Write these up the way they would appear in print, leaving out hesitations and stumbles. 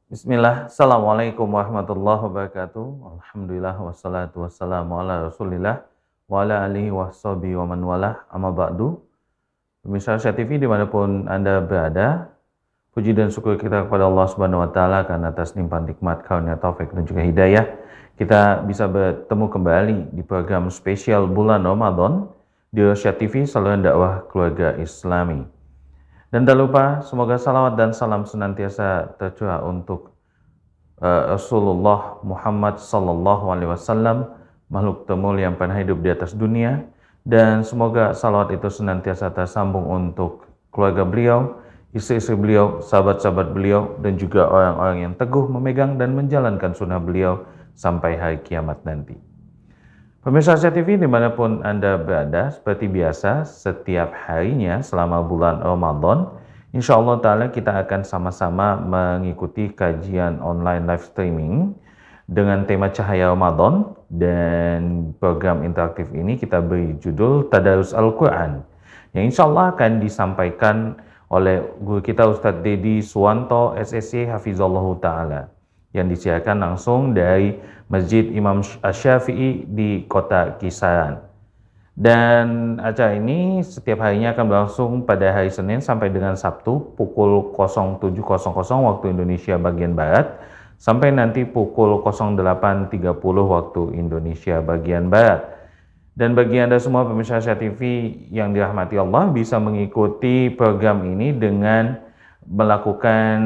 Bismillah, Assalamualaikum warahmatullahi wabarakatuh. Alhamdulillah, wassalatu wassalamu ala rasulillah wa ala alihi wa sahbihi wa man walah, amma ba'du. Pemirsa Asia TV dimanapun Anda berada, puji dan syukur kita kepada Allah Subhanahu wa Ta'ala karena atas limpahan nikmat, karunia, taufik dan juga hidayah kita bisa bertemu kembali di program spesial bulan Ramadan di Asia TV, saluran dakwah keluarga Islami. Dan tak lupa, semoga salawat dan salam senantiasa tercurah untuk Rasulullah Muhammad Sallallahu Alaihi Wasallam, makhluk termulia yang pernah hidup di atas dunia, dan semoga salawat itu senantiasa tersambung untuk keluarga beliau, istri-istri beliau, sahabat-sahabat beliau, dan juga orang-orang yang teguh memegang dan menjalankan sunnah beliau sampai hari kiamat nanti. Pemirsa Asia TV dimanapun Anda berada, seperti biasa setiap harinya selama bulan Ramadan, insya Allah Ta'ala kita akan sama-sama mengikuti kajian online live streaming dengan tema Cahaya Ramadan, dan program interaktif ini kita beri judul Tadarus Al-Quran yang insya Allah akan disampaikan oleh guru kita Ustadz Dedi Suwanto SSC Hafizallahu Ta'ala yang disiarkan langsung dari Masjid Imam Asy-Syafi'i di Kota Kisaran. Dan acara ini setiap harinya akan berlangsung pada hari Senin sampai dengan Sabtu pukul 07.00 waktu Indonesia bagian Barat sampai nanti pukul 08.30 waktu Indonesia bagian Barat. Dan bagi Anda semua pemirsa Asia TV yang dirahmati Allah, bisa mengikuti program ini dengan melakukan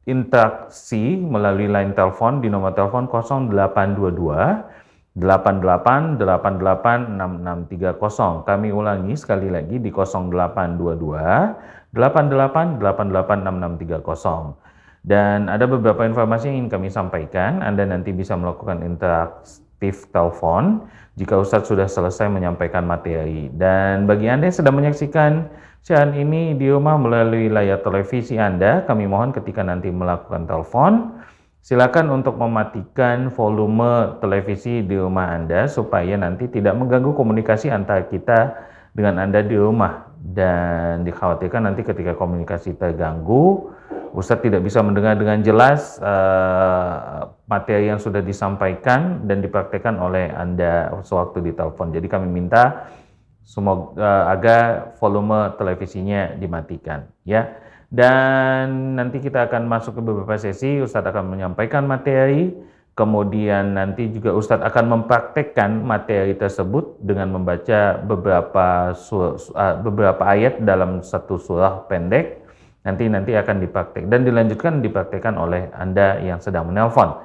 interaksi melalui line telepon di nomor telepon 0822 8888 6630. Kami ulangi sekali lagi di 0822 8888 6630. Dan ada beberapa informasi yang ingin kami sampaikan. Anda nanti bisa melakukan interaktif telepon jika Ustadz sudah selesai menyampaikan materi. Dan bagi Anda yang sedang menyaksikan siaran ini di rumah melalui layar televisi Anda, kami mohon ketika nanti melakukan telepon, silakan untuk mematikan volume televisi di rumah Anda supaya nanti tidak mengganggu komunikasi antara kita dengan Anda di rumah. Dan dikhawatirkan nanti ketika komunikasi terganggu, Ustadz tidak bisa mendengar dengan jelas materi yang sudah disampaikan dan dipraktekkan oleh Anda sewaktu di telepon. Jadi kami minta semoga agar volume televisinya dimatikan, ya. Dan nanti kita akan masuk ke beberapa sesi. Ustadz akan menyampaikan materi, kemudian nanti juga Ustadz akan mempraktekkan materi tersebut dengan membaca beberapa ayat dalam satu surah pendek. Nanti akan dipraktek dan dipraktekkan oleh Anda yang sedang menelpon.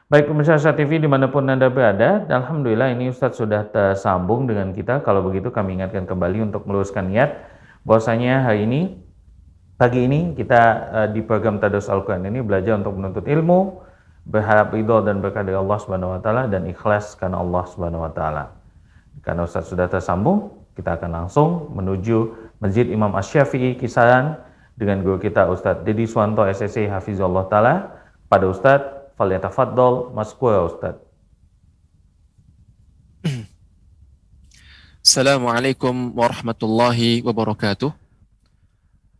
Baik pemirsa Asia TV dimanapun Anda berada, alhamdulillah ini Ustadz sudah tersambung dengan kita. Kalau begitu kami ingatkan kembali untuk meluruskan niat bahwasanya pagi ini kita di program Tadarus Al-Quran ini belajar untuk menuntut ilmu, berharap ridho dan berkah dari Allah Subhanahu wa Ta'ala, dan ikhlas karena Allah Subhanahu wa Ta'ala. Karena Ustadz sudah tersambung, kita akan langsung menuju Masjid Imam Asy-Syafi'i Kisaran dengan guru kita Ustadz Dedi Suwanto SSC Hafizallah Ta'ala. Pada Ustadz, falyatafaddal maskura Ustadz. Assalamualaikum warahmatullahi wabarakatuh.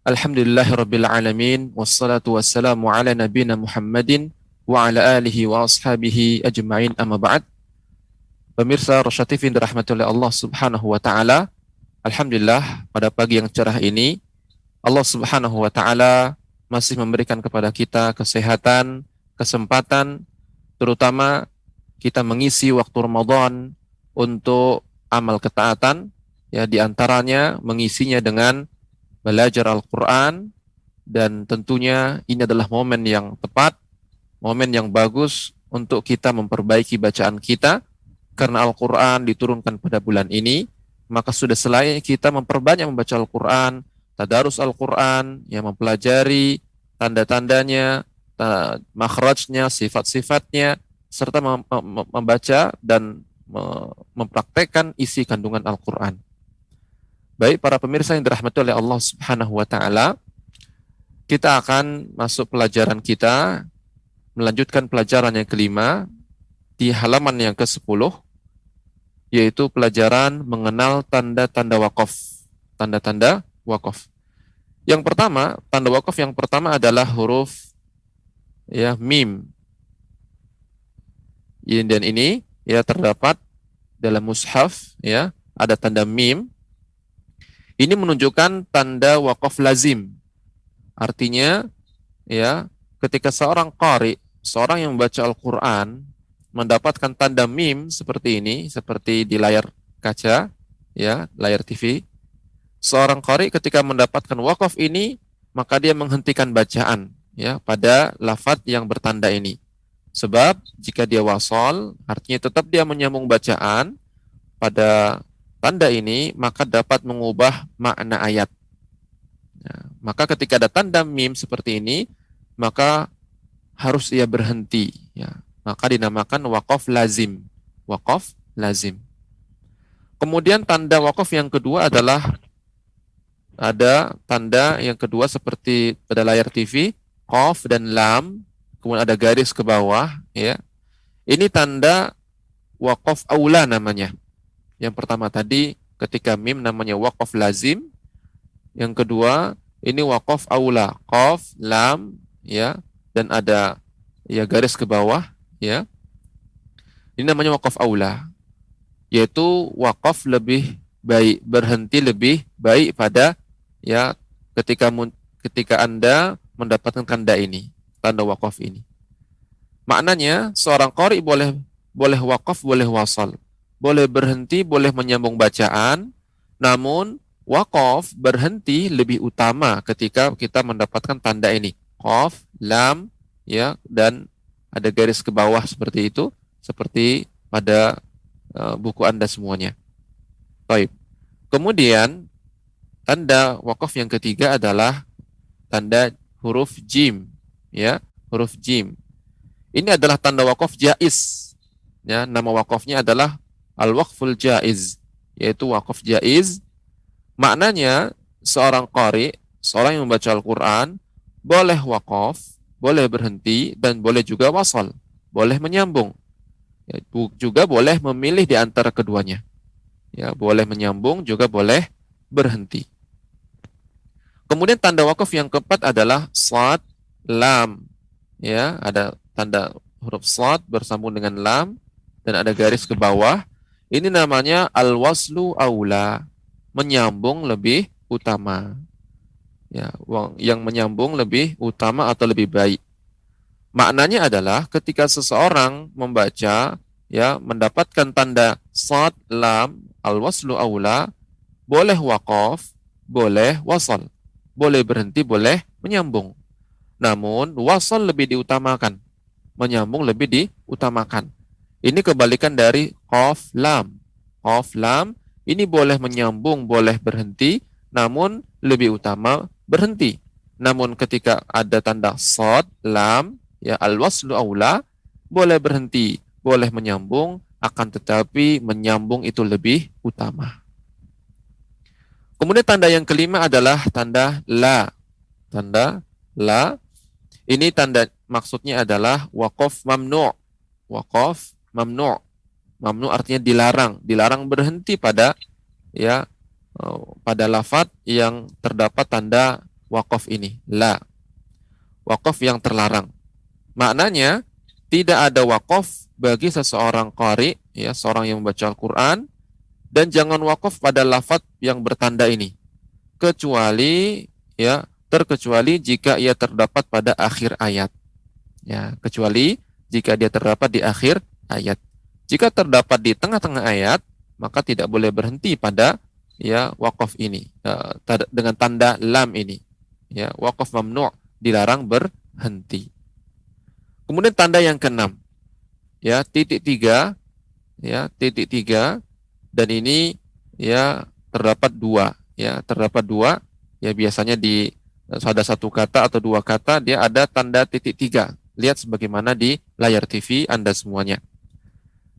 Alhamdulillahirabbil alamin, wassalatu wassalamu ala nabiyina Muhammadin wa ala alihi wa ashabihi ajma'in, amma ba'd. Pemirsa Rasya TV dirahmati oleh Allah Subhanahu wa taala. Alhamdulillah pada pagi yang cerah ini Allah Subhanahu wa taala masih memberikan kepada kita kesehatan, kesempatan, terutama kita mengisi waktu Ramadan untuk amal ketaatan, ya, di antaranya mengisinya dengan belajar Al-Quran, dan tentunya ini adalah momen yang tepat, momen yang bagus untuk kita memperbaiki bacaan kita, karena Al-Quran diturunkan pada bulan ini, maka sudah selain kita memperbanyak membaca Al-Quran, tadarus Al-Quran, yang mempelajari tanda-tandanya, makhrajnya, sifat-sifatnya, serta membaca dan mempraktekkan isi kandungan Al-Quran. Baik para pemirsa yang dirahmati oleh Allah Subhanahu wa taala, kita akan masuk pelajaran kita, melanjutkan pelajaran yang kelima di halaman yang ke-10, yaitu pelajaran mengenal tanda-tanda wakaf. tanda-tanda wakaf. Yang pertama, tanda wakaf yang pertama adalah huruf ya mim. Dan ini ya terdapat dalam mushaf ya, ada tanda mim. Ini menunjukkan tanda wakaf lazim. Artinya ya, ketika seorang qari, seorang yang membaca Al-Qur'an mendapatkan tanda mim seperti ini, seperti di layar kaca ya, layar TV. Seorang qari ketika mendapatkan wakaf ini, maka dia menghentikan bacaan ya pada lafadz yang bertanda ini. Sebab jika dia wasol, artinya tetap dia menyambung bacaan pada tanda ini, maka dapat mengubah makna ayat. Nah, maka ketika ada tanda mim seperti ini, maka harus ia berhenti. Ya. Maka dinamakan wakaf lazim. Wakaf lazim. Kemudian tanda wakaf yang kedua adalah ada tanda yang kedua seperti pada layar TV, qaf dan lam, kemudian ada garis ke bawah. Ya. Ini tanda wakaf aula namanya. Yang pertama tadi ketika mim namanya wakaf lazim. Yang kedua ini wakaf aula, qaf, lam, ya, dan ada ya garis ke bawah, ya. Ini namanya wakaf aula, yaitu wakaf lebih baik, berhenti lebih baik pada ya ketika Anda mendapatkan tanda ini, tanda wakaf ini. Maknanya seorang qari boleh wakaf, boleh wasal, boleh berhenti, boleh menyambung bacaan, namun wakaf berhenti lebih utama ketika kita mendapatkan tanda ini. Qaf, lam, ya, dan ada garis ke bawah seperti itu, seperti pada buku Anda semuanya. Baik. Kemudian tanda wakaf yang ketiga adalah tanda huruf jim, ya, huruf jim. Ini adalah tanda wakaf jaiz. Ya, nama wakafnya adalah al-waqful jaiz, yaitu wakaf jaiz. Maknanya seorang qari, seorang yang membaca Al-Qur'an boleh wakaf, boleh berhenti, dan boleh juga wasal, boleh menyambung. Ya, juga boleh memilih di antara keduanya. Ya, boleh menyambung, juga boleh berhenti. Kemudian tanda wakaf yang keempat adalah shad, lam. Ya, ada tanda huruf shad bersambung dengan lam dan ada garis ke bawah. Ini namanya al-waslu aula, menyambung lebih utama. Ya, yang menyambung lebih utama atau lebih baik. Maknanya adalah ketika seseorang membaca, ya, mendapatkan tanda shad, lam, al-waslu aula, boleh wakaf, boleh wasal, boleh berhenti, boleh menyambung. Namun wasal lebih diutamakan, menyambung lebih diutamakan. Ini kebalikan dari qaf lam. Qaf lam ini boleh menyambung, boleh berhenti, namun lebih utama berhenti. Namun ketika ada tanda shad, lam, ya, al-waslu aula, boleh berhenti, boleh menyambung, akan tetapi menyambung itu lebih utama. Kemudian tanda yang kelima adalah tanda la. Tanda la, ini tanda maksudnya adalah waqaf mamnu'. Waqaf mamnu'. Mamnu' artinya dilarang, dilarang berhenti pada ya pada lafadz yang terdapat tanda waqaf ini, la. Waqaf yang terlarang. Maknanya tidak ada waqaf bagi seseorang qari, ya, seorang yang membaca Al-Qur'an, dan jangan wakaf pada lafadz yang bertanda ini, kecuali ya terkecuali jika ia terdapat pada akhir ayat. Ya, kecuali jika dia terdapat di akhir ayat. Jika terdapat di tengah-tengah ayat, maka tidak boleh berhenti pada ya wakaf ini dengan tanda lam ini. Ya, wakaf mamnu', dilarang berhenti. Kemudian tanda yang keenam, ya, titik tiga, ya, titik tiga. Dan ini ya terdapat dua, ya, terdapat dua, ya, biasanya di ada satu kata atau dua kata dia ada tanda titik tiga. Lihat sebagaimana di layar TV Anda semuanya.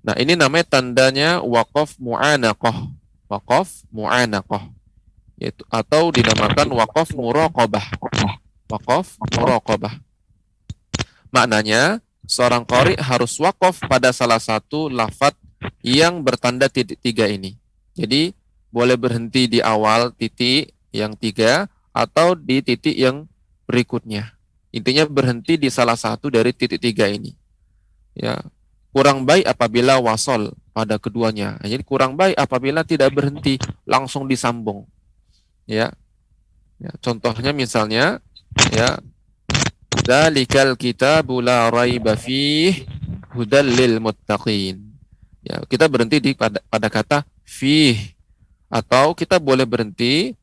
Nah, ini namanya tandanya waqaf mu'anaqah. Waqaf mu'anaqah, yaitu atau dinamakan waqaf muraqabah. Waqaf muraqabah. Maknanya seorang qari harus waqaf pada salah satu lafadz yang bertanda titik tiga ini. Jadi boleh berhenti di awal titik yang 3 atau di titik yang berikutnya. Intinya berhenti di salah satu dari titik 3 ini. Ya, kurang baik apabila wasol pada keduanya. Jadi kurang baik apabila tidak berhenti, langsung disambung. Ya, contohnya misalnya, ya, dzalikal kitabu la raiba fih hudal lil muttaqin. Ya, kita berhenti pada kata fih, atau kita boleh berhenti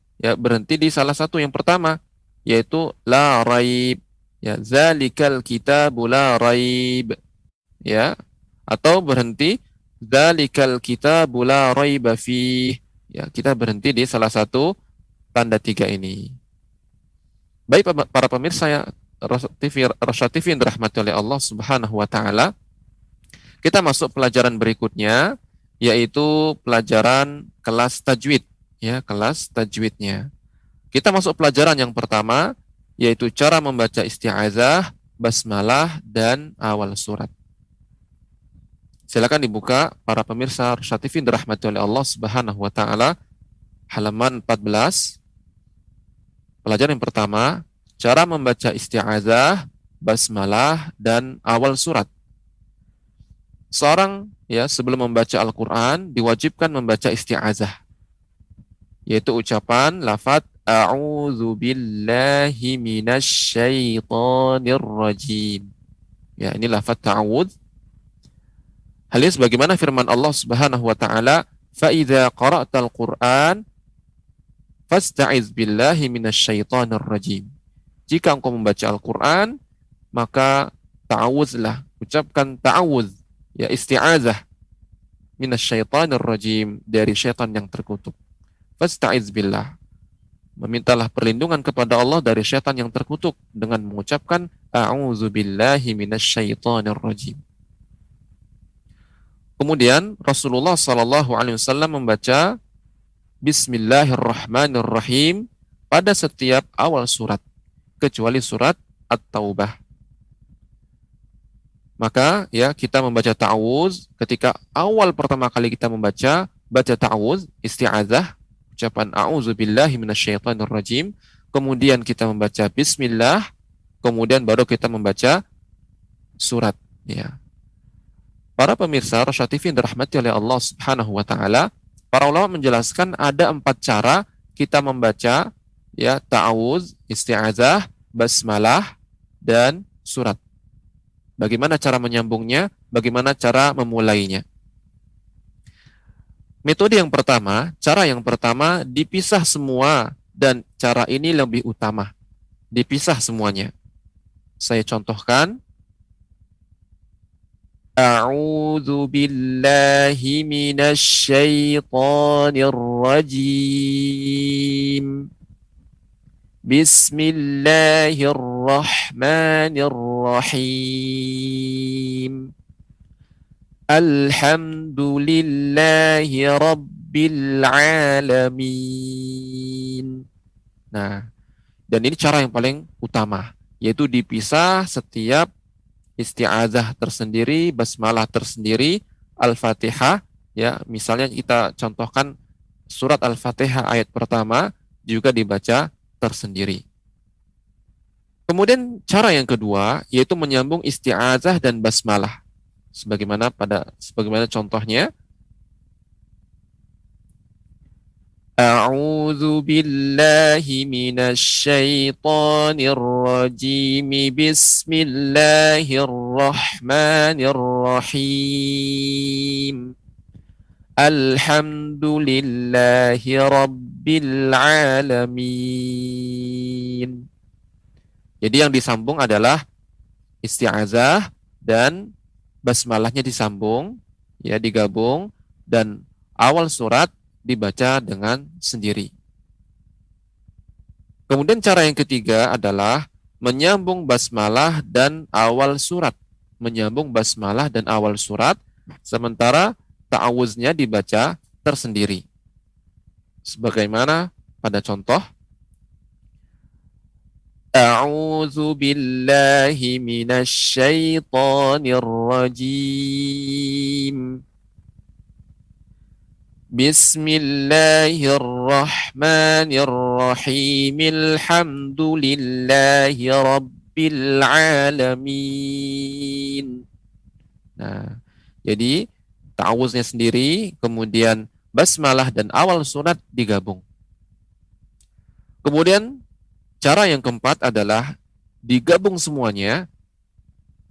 di salah satu yang pertama, yaitu la raib. Ya, dzalikal kitabu la raib. Ya, atau berhenti dzalikal kitabu la raiba fih. Ya, kita berhenti di salah satu tanda 3 ini. Baik para pemirsa ya, Rasyad TV yang dirahmati oleh Allah Subhanahu wa taala, kita masuk pelajaran berikutnya, yaitu pelajaran kelas tajwid, ya, kelas tajwidnya. Kita masuk pelajaran yang pertama, yaitu cara membaca isti'azah, basmalah, dan awal surat. Silakan dibuka para pemirsa Rasyad TV yang dirahmati oleh Allah Subhanahu wa taala, halaman 14. Pelajaran yang pertama, cara membaca isti'azah, basmalah, dan awal surat. Seorang ya sebelum membaca Al-Quran diwajibkan membaca isti'azah, yaitu ucapan lafaz a'udzu billahi minasyaitonir rajim. Ya, ini lafaz ta'awudz. Hal ini sebagaimana firman Allah Subhanahu wa taala, "Fa idza qara'tal Qur'an fasta'iz billahi minasyaitonir rajim." Jika engkau membaca Al-Quran, maka ta'awuzlah, ucapkan ta'awuz, ya, isti'azah, minasyaitonir rajim, dari syaitan yang terkutuk. Fasta'iz billah, memintalah perlindungan kepada Allah dari syaitan yang terkutuk dengan mengucapkan a'udzu billahi minasyaitonir rajim. Kemudian Rasulullah sallallahu alaihi wasallam membaca Bismillahirrahmanirrahim pada setiap awal surat, kecuali surat At-Taubah. Maka ya kita membaca ta'awuz ketika awal pertama kali kita baca ta'awuz, isti'azah, ucapan a'udzu billahi minasyaitonir rajim, kemudian kita membaca bismillah, kemudian baru kita membaca surat, ya. Para pemirsa Rasyad TV yang dirahmati oleh Allah Subhanahu wa taala, para ulama menjelaskan ada 4 cara kita membaca ya ta'awuz, isti'azah, basmalah, dan surat. Bagaimana cara menyambungnya? Bagaimana cara memulainya? Metode yang pertama, cara yang pertama dipisah semua, dan cara ini lebih utama. Dipisah semuanya. Saya contohkan. A'udzu billahi minasyaitonir rajim. Bismillahirrahmanirrahim. Alhamdulillahi rabbil alamin. Nah, dan ini cara yang paling utama, yaitu dipisah setiap isti'azah tersendiri, basmalah tersendiri, Al-Fatihah, ya, misalnya kita contohkan surat Al-Fatihah ayat pertama juga dibaca tersendiri. Kemudian cara yang kedua yaitu menyambung isti'azah dan basmalah. Sebagaimana contohnya, A'udzu billahi minasyaitonir rajim. Bismillahirrahmanirrahim. Alhamdulillahi rabbil alamin. Jadi yang disambung adalah isti'azah dan basmalahnya disambung, ya, digabung, dan awal surat dibaca dengan sendiri. Kemudian cara yang ketiga adalah menyambung basmalah dan awal surat. Menyambung basmalah dan awal surat, sementara ta'awuznya dibaca tersendiri. Sebagaimana pada contoh, A'udzu billahi minasyaitonir rajim. Bismillahirrahmanirrahim. Alhamdulillahi rabbil alamin. Nah, jadi ta'awuznya sendiri, kemudian basmalah dan awal surat digabung. Kemudian cara yang keempat adalah digabung semuanya,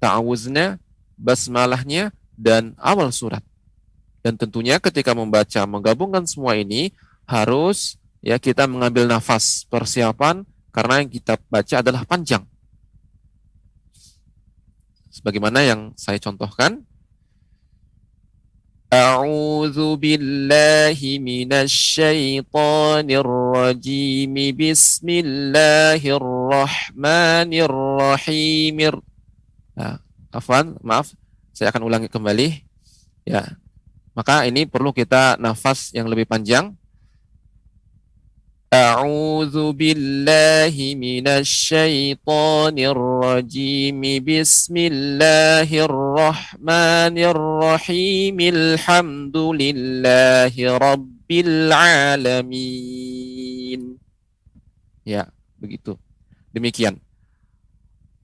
ta'awuznya, basmalahnya, dan awal surat. Dan tentunya ketika membaca, menggabungkan semua ini, harus ya kita mengambil nafas persiapan karena yang kita baca adalah panjang. Sebagaimana yang saya contohkan, A'udzu billahi minasyaitonir rajim. Bismillahirrahmanirrahim. Nah, maaf, saya akan ulangi kembali. Ya, maka ini perlu kita nafas yang lebih panjang. A'udzu billahi minasyaitonir rajim. Bismillahirrahmanirrahim. Alhamdulillahi rabbil alamin. Ya, begitu. Demikian.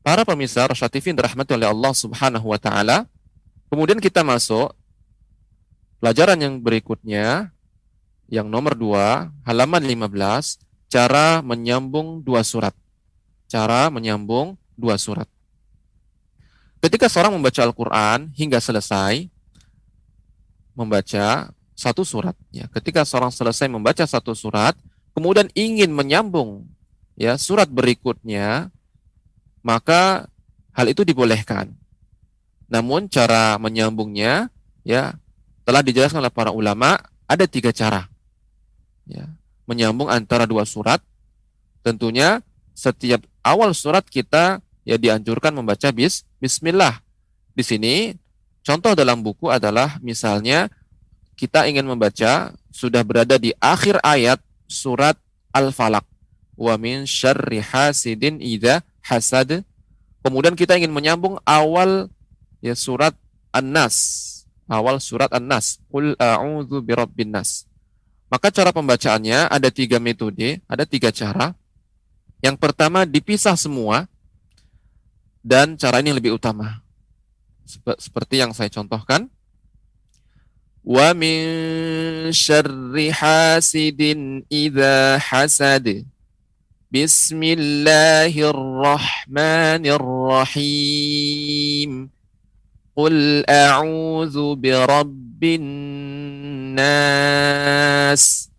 Para pemirsa Rosyad TV dirahmati oleh Allah Subhanahu wa taala. Kemudian kita masuk pelajaran yang berikutnya, yang nomor 2, halaman 15, cara menyambung dua surat. Cara menyambung dua surat. Ketika seorang membaca Al-Quran hingga selesai membaca satu surat, ya, ketika seorang selesai membaca satu surat, kemudian ingin menyambung ya surat berikutnya, maka hal itu dibolehkan. Namun cara menyambungnya ya telah dijelaskan oleh para ulama, ada 3 cara ya, menyambung antara dua surat. Tentunya setiap awal surat kita ya dianjurkan membaca bismillah. Di sini contoh dalam buku adalah misalnya kita ingin membaca, sudah berada di akhir ayat surat Al-Falaq, wa min syarri hasidin idza hasad. Kemudian kita ingin menyambung awal ya surat An-Nas, awal surat An-Nas, qul a'udzu birabbin nas. Maka cara pembacaannya ada 3 metode, ada 3 cara. Yang pertama dipisah semua, dan cara ini lebih utama. Seperti yang saya contohkan. Wa min syarri hasidin idza hasad. Bismillahirrahmanirrahim. Qul a'udzu birabbin nas.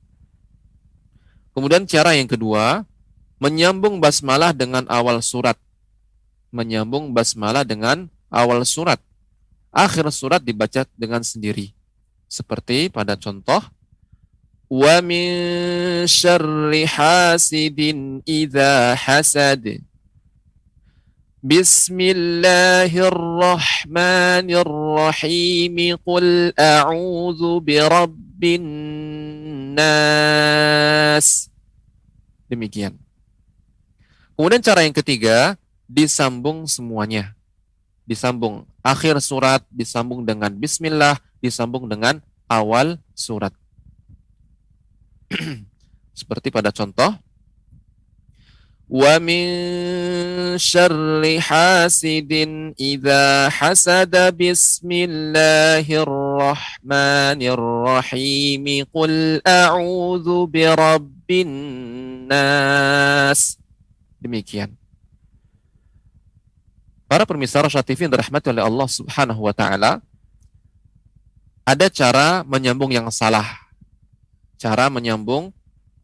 Kemudian cara yang kedua, menyambung basmalah dengan awal surat. Menyambung basmalah dengan awal surat. Akhir surat dibaca dengan sendiri. Seperti pada contoh, wa min syarri hasidin idza hasad. Bismillahirrahmanirrahim. Qul a'udzu birabbin nas. Demikian. Kemudian cara yang ketiga, disambung semuanya. Disambung akhir surat, disambung dengan bismillah, disambung dengan awal surat. Seperti pada contoh, wa min syarri hasidin idza hasada. Bismillahirrahmanirrahim. Qul a'udzu birabbin nas. Demikian. Para pemirsa Rosyad TV yang dirahmati oleh Allah Subhanahu wa taala, ada cara menyambung yang salah. Cara menyambung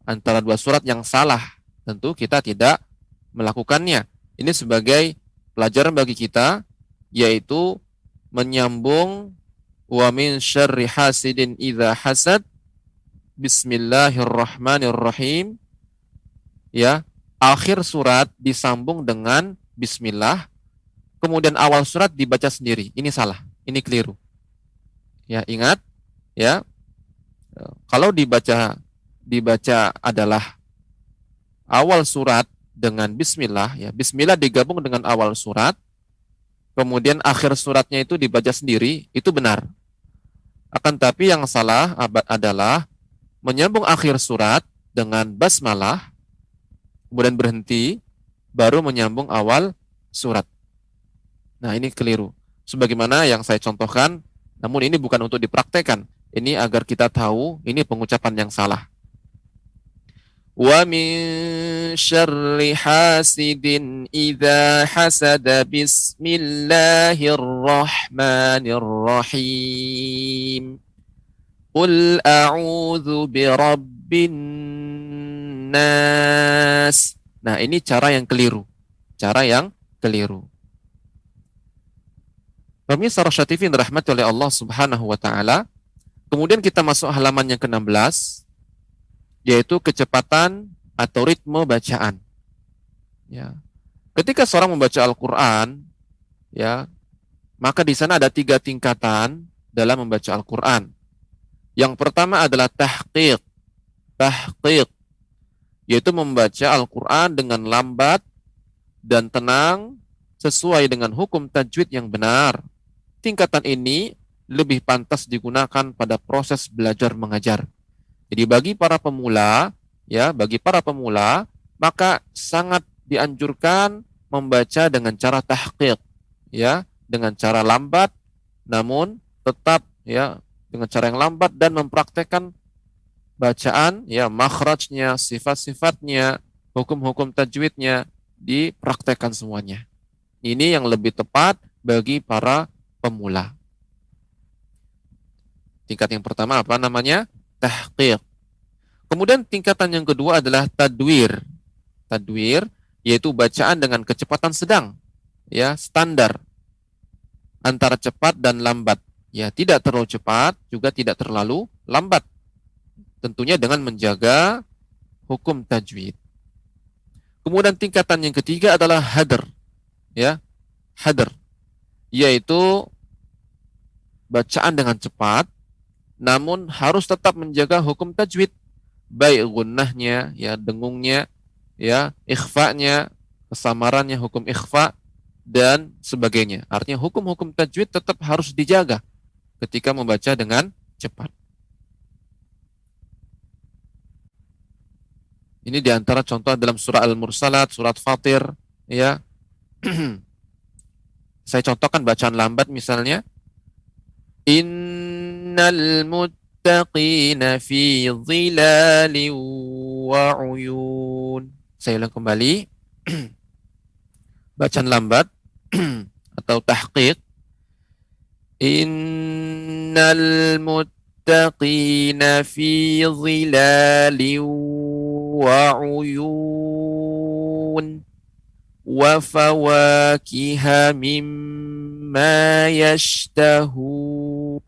antara dua surat yang salah. Tentu kita tidak melakukannya. Ini sebagai pelajaran bagi kita, yaitu menyambung wa min syarri hasidin idza hasad. Bismillahirrahmanirrahim. Ya, akhir surat disambung dengan bismillah. Kemudian awal surat dibaca sendiri. Ini salah, ini keliru. Ya, ingat ya. Kalau dibaca adalah awal surat dengan bismillah ya. Bismillah digabung dengan awal surat. Kemudian akhir suratnya itu dibaca sendiri, itu benar. Akan tapi yang salah adalah menyambung akhir surat dengan basmalah, kemudian berhenti, baru menyambung awal surat. Nah, ini keliru. Sebagaimana yang saya contohkan, namun ini bukan untuk dipraktekkan. Ini agar kita tahu ini pengucapan yang salah. Wa min syarri hasidin idza hasada bismillahirrahmanirrahim. Qul a'udzu birabbin nas. Nah, ini cara yang keliru. Cara yang keliru. Pemirsa Rosyad TV yang dirahmati oleh Allah Subhanahu wa taala. Kemudian kita masuk halaman yang ke-16, yaitu kecepatan atau ritme bacaan. Ya. Ketika seorang membaca Al-Qur'an, ya, maka di sana ada 3 tingkatan dalam membaca Al-Qur'an. Yang pertama adalah tahqiq. Tahqiq, yaitu membaca Al-Qur'an dengan lambat dan tenang sesuai dengan hukum tajwid yang benar. Tingkatan ini lebih pantas digunakan pada proses belajar mengajar. Jadi bagi para pemula, maka sangat dianjurkan membaca dengan cara tahqiq, ya, dengan cara lambat, namun tetap ya dengan cara yang lambat dan mempraktekkan bacaan, ya, makhrajnya, sifat-sifatnya, hukum-hukum tajwidnya dipraktekkan semuanya. Ini yang lebih tepat bagi para pemula. Tingkat yang pertama apa namanya? Tahqiq. Kemudian tingkatan yang kedua adalah tadwir. Tadwir yaitu bacaan dengan kecepatan sedang, ya, standar antara cepat dan lambat. Ya, tidak terlalu cepat, juga tidak terlalu lambat. Tentunya dengan menjaga hukum tajwid. Kemudian tingkatan yang ketiga adalah hadr. Ya, hadr, yaitu bacaan dengan cepat, namun harus tetap menjaga hukum tajwid, baik gunnahnya, ya, dengungnya, ya, ikhfa'nya, kesamarannya, hukum ikhfa, dan sebagainya. Artinya hukum-hukum tajwid tetap harus dijaga ketika membaca dengan cepat. Ini diantara contoh dalam surah Al-Mursalat, surat Fatir, ya. Saya contohkan bacaan lambat misalnya. Innal muttaqina fi dhilalin wa uyun. Saya ulang kembali. Bacaan lambat atau tahqiq. Innal muttaqina fi dhilalin wa uyun. Wa fawakiha mimma yashtahun.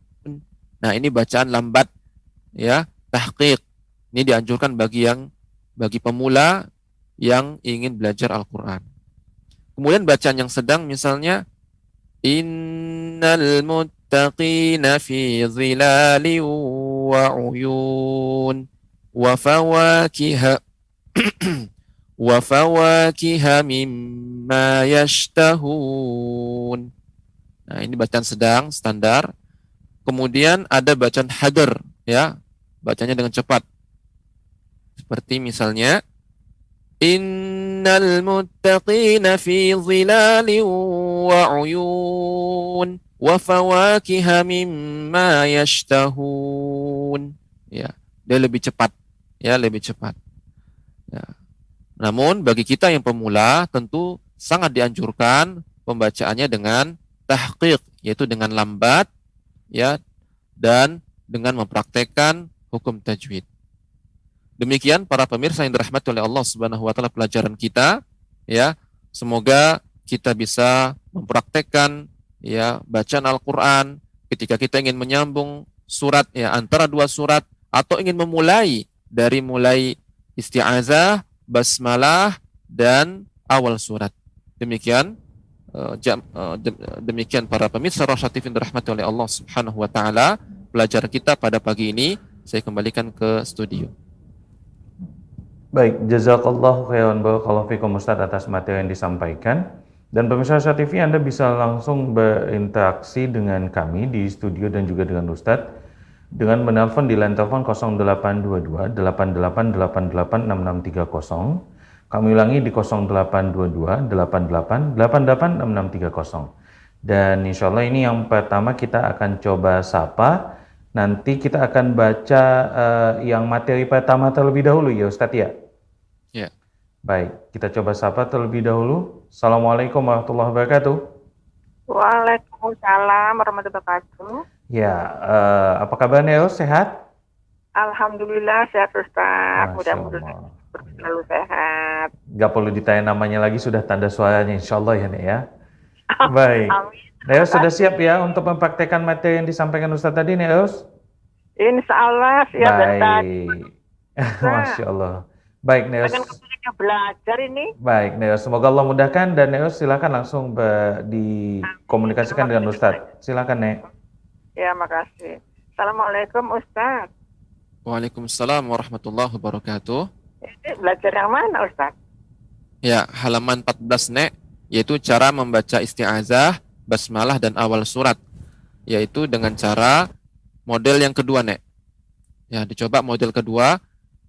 Nah, ini bacaan lambat, ya, tahqiq. Ini dianjurkan bagi pemula yang ingin belajar Al-Qur'an. Kemudian bacaan yang sedang misalnya innal muttaqina fi dhilalin wa uyun wa fawakiha wa fawakiha mimma yashtahun. Nah, ini bacaan sedang standar. Kemudian ada bacaan hadr, ya, bacanya dengan cepat. Seperti misalnya innal muttaqina fi dhilalin wa uyun wa fawakiha mimma yashtahun. Ya, dia lebih cepat, ya, lebih cepat. Ya. Namun bagi kita yang pemula tentu sangat dianjurkan pembacaannya dengan tahqiq, yaitu dengan lambat, ya, dan dengan mempraktekkan hukum tajwid. Demikian para pemirsa yang dirahmati oleh Allah Subhanahu wa taala pelajaran kita, ya. Semoga kita bisa mempraktekkan, ya, bacaan Al-Qur'an ketika kita ingin menyambung surat, ya, antara dua surat, atau ingin memulai dari isti'azah, basmalah, dan awal surat. Demikian demikian para pemirsa Rosyad TV yang dirahmati oleh Allah Subhanahu wa taala pelajaran kita pada pagi ini. Saya kembalikan ke studio. Baik, jazakallahu khairan barakallahu fikum Ustaz atas materi yang disampaikan. Dan pemirsa Rosyad TV, Anda bisa langsung berinteraksi dengan kami di studio dan juga dengan Ustadz dengan menelpon di line telepon 0822 8888 6630. Kami ulangi di 0822 8888 6630. Dan insya Allah ini yang pertama kita akan coba sapa. Nanti kita akan baca yang materi pertama terlebih dahulu ya Ustadz ya. Ya. Baik, kita coba sapa terlebih dahulu. Assalamualaikum warahmatullahi wabarakatuh. Waalaikumsalam warahmatullahi wabarakatuh. Ya, apa kabarnya Eos? Sehat? Alhamdulillah sehat Ustaz. Masya Mudah-mudahan Allah. selalu sehat. Gak perlu ditanya namanya lagi, sudah tanda suaranya insya Allah ya Nek ya. Baik. Amin. Neos sudah siap ya untuk mempraktekkan materi yang disampaikan Ustadz tadi Neos? Insya Allah siap Ustaz. Baik. Masya Allah. Baik Neos. Pengen kepengen belajar ini. Baik Neos, semoga Allah mudahkan dan Neos silakan langsung dikomunikasikan dengan Ustadz. Silakan Nek. Ya makasih. Assalamualaikum Ustaz. Waalaikumsalam warahmatullahi wabarakatuh. Ini belajar yang mana Ustaz? Ya, halaman 14 Nek, yaitu cara membaca isti'azah, basmalah dan awal surat, yaitu dengan cara model yang kedua Nek. Ya, dicoba model kedua.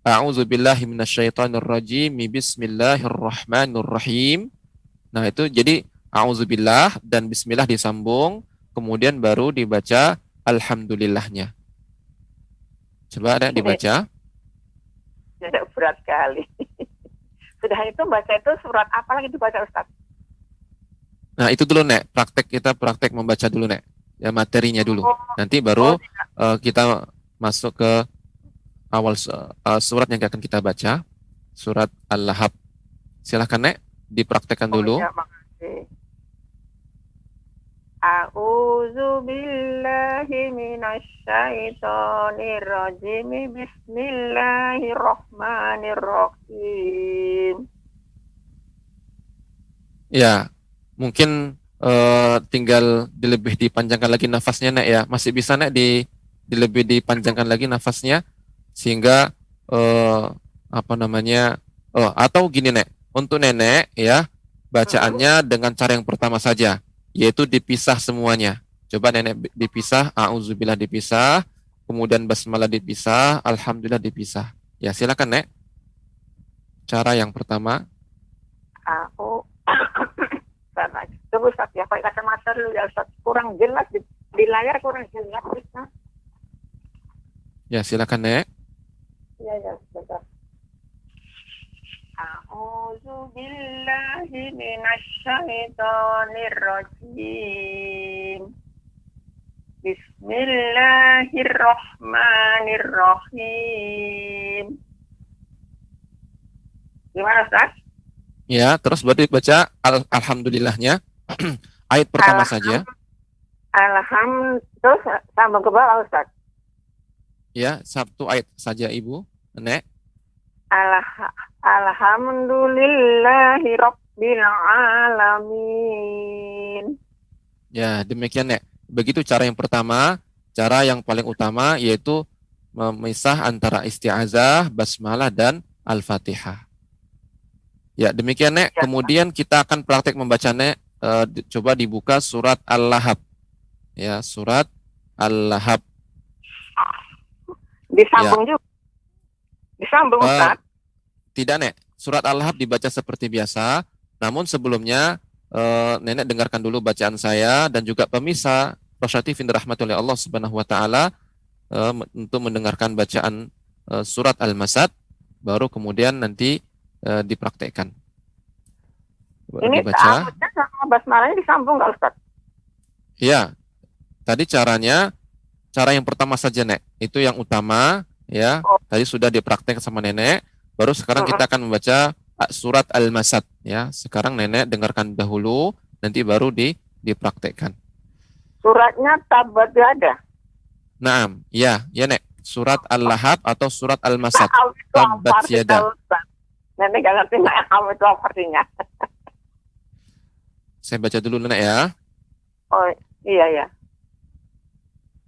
A'udzubillahi minasyaitonirrajim. Bismillahirrahmanirrahim. Nah, itu jadi a'udzubillah dan bismillah disambung, kemudian baru dibaca alhamdulillahnya. Coba ada dibaca. Tidak berat sekali. Sudah itu baca itu surat apa lagi dibaca Ustaz? Nah, itu dulu Nek, kita praktek membaca dulu Nek. Ya, materinya dulu. Nanti baru kita masuk ke awal surat yang akan kita baca, surat Al-Lahab. Silakan Nek, dipraktekkan dulu. Ya, makasih. A'udzu billahi minasyaitonir rajim. Bismillahirrahmanirrahim. Ya, mungkin tinggal lebih dipanjangkan lagi nafasnya Nek ya. Masih bisa Nek lebih dipanjangkan lagi nafasnya sehingga atau gini Nek, untuk nenek ya bacaannya dengan cara yang pertama saja, yaitu dipisah semuanya. Coba nenek dipisah, a'udzubillah dipisah, kemudian basmalah dipisah, alhamdulillah dipisah. Ya, silakan Nek. Cara yang pertama. Aku tunggu Ustaz ya, pakai kacamata dulu ya Ustaz. Kurang jelas di layar, kurang jelas Ustaz. Ya, silakan Nek. Ya, sebentar. A'udzu billahi minasyaitonir rajim. Bismillahirrahmanirrahim. Gimana Ustaz? Ya, terus baru dibaca alhamdulillahnya. Ayat pertama saja. Terus sambung ke bawah Ustaz. Ya, satu ayat saja Ibu. Nek. Alhamdulillahi rabbil alamin. Ya, demikian Nek. Begitu cara yang pertama, cara yang paling utama yaitu memisah antara isti'azah, basmalah dan al-Fatihah. Ya, demikian Nek. Kemudian kita akan praktek membaca Nek. Coba dibuka surat Al-Lahab. Ya, surat Al-Lahab. Disambung juga. Disambung Ustaz. Tidak Nek. Surat Al-Lahab dibaca seperti biasa. Namun sebelumnya Nenek dengarkan dulu bacaan saya dan juga pemirsa Rasyatifin dirahmati oleh Allah Subhanahu wa taala untuk mendengarkan bacaan surat Al-Masad, baru kemudian nanti dipraktekkan. Ini dibaca. sama basmalahnya disambung nggak Ustaz? Iya. Tadi cara yang pertama saja Nek. Itu yang utama ya. Tadi sudah dipraktek sama Nenek. Baru sekarang kita akan membaca surat Al-Masad ya. Sekarang Nenek dengarkan dahulu, nanti baru dipraktekkan. Suratnya tabat ada. Naam, ya Nek. Surat Al-Lahab atau surat Al-Masad. Tabat yada. Nenek nggak ngerti kamu itu apa artinya. Saya baca dulu Nenek ya. Oh iya.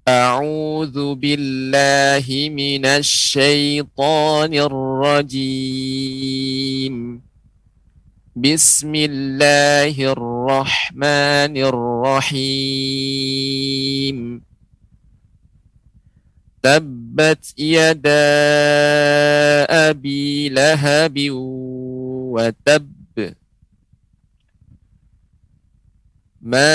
A'udzu billahi minasyaitonir rajim. Bismillahirrahmanirrahim. Tabbat yada abi lahabi wa tab. Ma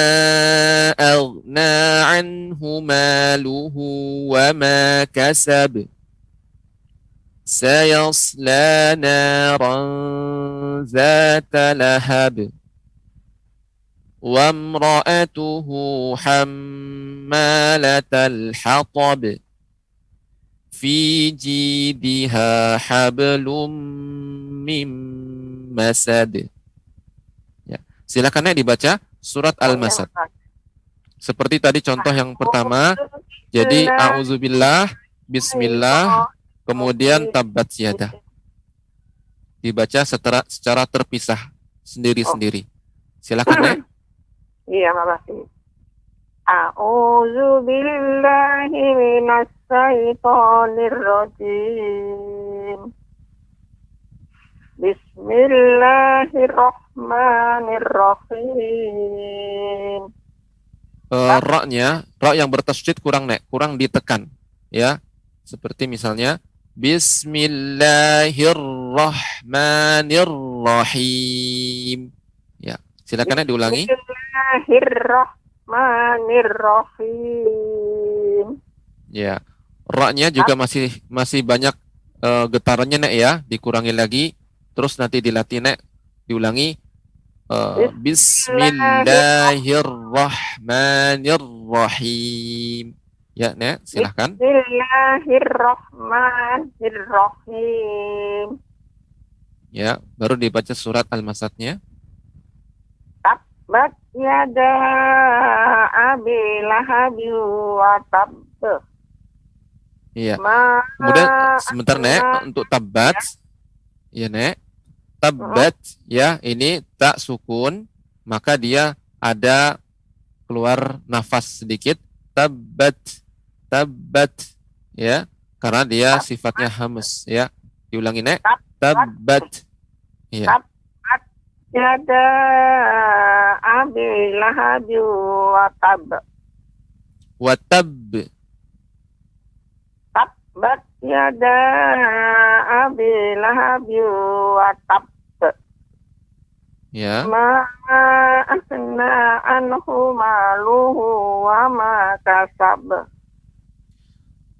aghna anhu maluhu wa ma kasab. Sayasla naran zata lahab. Wa imra'atuhu hammalatal hatab. Fi jidha hablum mim masad. Ya, silakan dibaca surat Al-Masad. Seperti tadi contoh yang pertama, jadi a'udzubillah, bismillah, kemudian tabbat yada. Dibaca secara terpisah, sendiri-sendiri. Silakan Iya, makasih. A'udzu billahi minas syaitonir rajim. Bismillahirrahmanirrahim. Ra-nya, ra yang bertasydid kurang ditekan, ya. Seperti misalnya Bismillahirrahmanirrahim. Ya, silakan diulangi. Bismillahirrahmanirrahim. Ya, ra-nya juga masih banyak getarannya ya, dikurangi lagi, terus nanti dilatih diulangi. Bismillahirrahmanirrahim. Ya, silahkan. Bismillahirrahmanirrahim. Ya, baru dibaca surat Al-Masadnya. Tabbat yada abi lahabi wa tab. Iya. Kemudian sebentar untuk tabbat. Ya tabbat ya, ini tak sukun, maka dia ada keluar nafas sedikit. Tabbat ya, karena dia sifatnya hamas ya. Diulangi tabbat. Ya. Tabbat yada abi lahabi wa tab. Wa tab. Tabbat yada abi lahabi wa tab. Ya. Ma asna anhu maluhu wa ma kasab.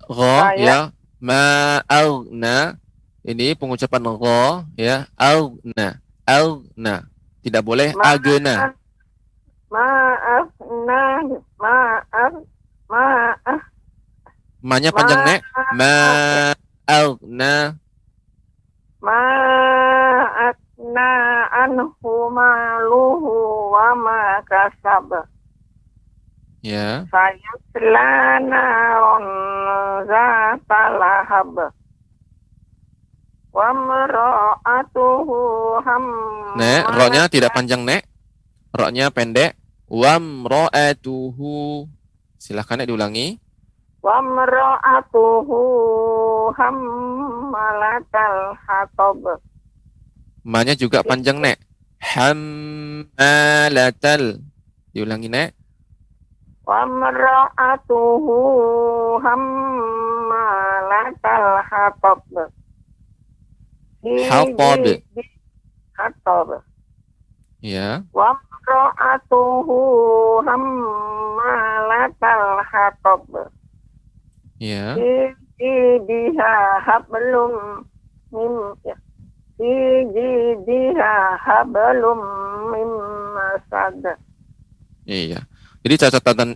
Gha ya, ma aghna. Ini pengucapan gha ya, aghna. Tidak boleh agna. Ma-nya panjang ma aghna. Ma asna anhu maluhu wa ma kasab. Ya. Sayasla naron zata lahab. Wa mara'atuhu ro-nya tidak panjang ro-nya pendek. Wa mara'atuhu. Silahkan diulangi. Wa mara'atuhu hammalatal hatab. Ma-nya juga panjang hammalatal. Diulangi Wa mara'atuhu hammalatal hatab. Hatab. Ya. Wa mara'atuhu hammalatal hatab. Ya. Diha hablum mim diha hablum mim masad. Iya. Jadi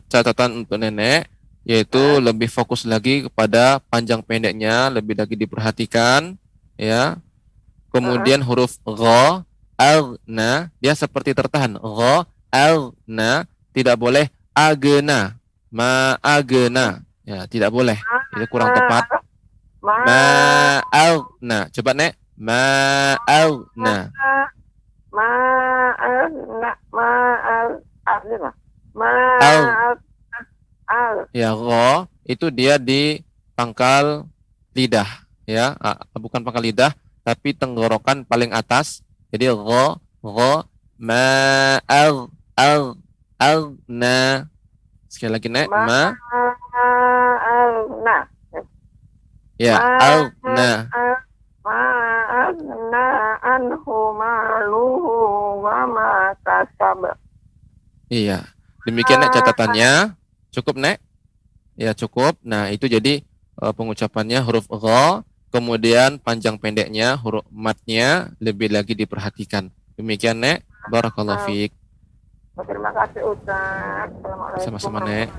catatan untuk nenek yaitu lebih fokus lagi kepada panjang pendeknya, lebih lagi diperhatikan ya. Kemudian huruf gha, aghna, dia seperti tertahan. Gha, aghna, tidak boleh agna, ma agna. Ya, tidak boleh. Itu kurang tepat. Ma aghna. Coba ma aghna. Ya, gha itu dia di pangkal lidah ya, bukan pangkal lidah tapi tenggorokan paling atas. Jadi gha ma na. Sekali lagi ma na. Ya, aghna. Ma'agna anhu maluhu wa ma kasab. Iya. Demikian Nek catatannya. Cukup Nek? Ya, cukup. Nah, itu jadi pengucapannya huruf gha, kemudian panjang pendeknya, huruf matnya lebih lagi diperhatikan. Demikian Nek. Barakallahu fiik. Terima kasih Ustaz. Assalamualaikum Sama-sama Nek.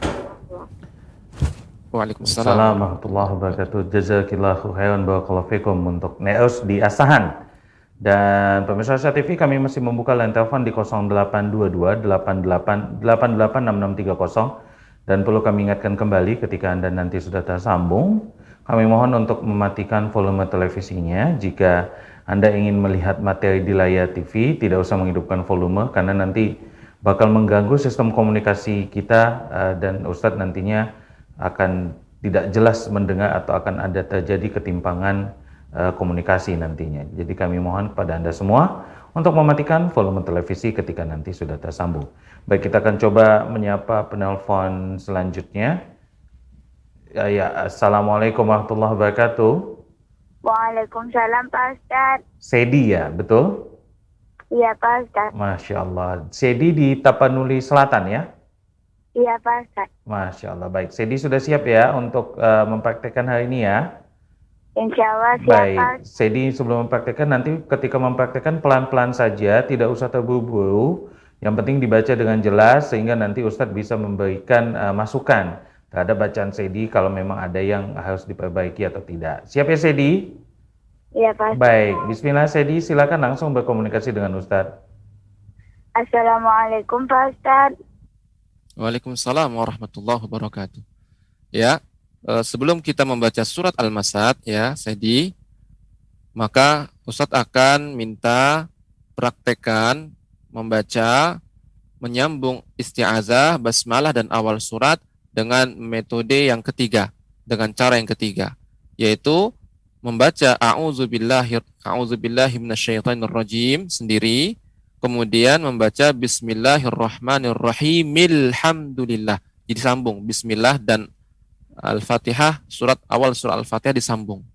Waalaikumsalam. Assalamualaikum warahmatullahi wabarakatuh. Jazakillahu khairan barakallahu fikum untuk Neos di Asahan. Dan pemirsa Asia TV, kami masih membuka line telepon di 0822 88 886630. Dan perlu kami ingatkan kembali ketika Anda nanti sudah tersambung, kami mohon untuk mematikan volume televisinya. Jika Anda ingin melihat materi di layar TV, tidak usah menghidupkan volume karena nanti bakal mengganggu sistem komunikasi kita dan Ustadz nantinya akan tidak jelas mendengar atau akan ada terjadi ketimpangan komunikasi nantinya. Jadi kami mohon kepada Anda semua untuk mematikan volume televisi ketika nanti sudah tersambung. Baik, kita akan coba menyapa penelpon selanjutnya. Ya, Assalamualaikum warahmatullahi wabarakatuh. Waalaikumsalam Pak Ustadz. Sedi ya, betul? Iya Pak Ustadz. Masya Allah. Sedi di Tapanuli Selatan ya? Iya Pak Ustadz. Masya Allah. Baik, Sedi sudah siap ya untuk mempraktekkan hari ini ya? Insya Allah siap Baik, Pak. Sedi sebelum mempraktekkan, nanti ketika mempraktekkan pelan-pelan saja, tidak usah terburu-buru. Yang penting dibaca dengan jelas sehingga nanti Ustadz bisa memberikan masukan terhadap bacaan Sedi kalau memang ada yang harus diperbaiki atau tidak. Siap ya Sedi? Iya Pak Ustadz. Baik, bismillah Sedi, silakan langsung berkomunikasi dengan Ustadz. Assalamualaikum Pak Ustadz. Waalaikumsalam warahmatullahi wabarakatuh. Ya, sebelum kita membaca surat Al-Masad ya, Sedi, maka Ustadz akan minta praktekan membaca, menyambung isti'azah, basmalah dan awal surat dengan metode yang ketiga, dengan cara yang ketiga, yaitu membaca a'udzubillahi minasyaitonirrajim sendiri, kemudian membaca bismillahirrahmanirrahim, alhamdulillah. Jadi sambung bismillah dan Al-Fatihah, awal surat Al-Fatihah disambung.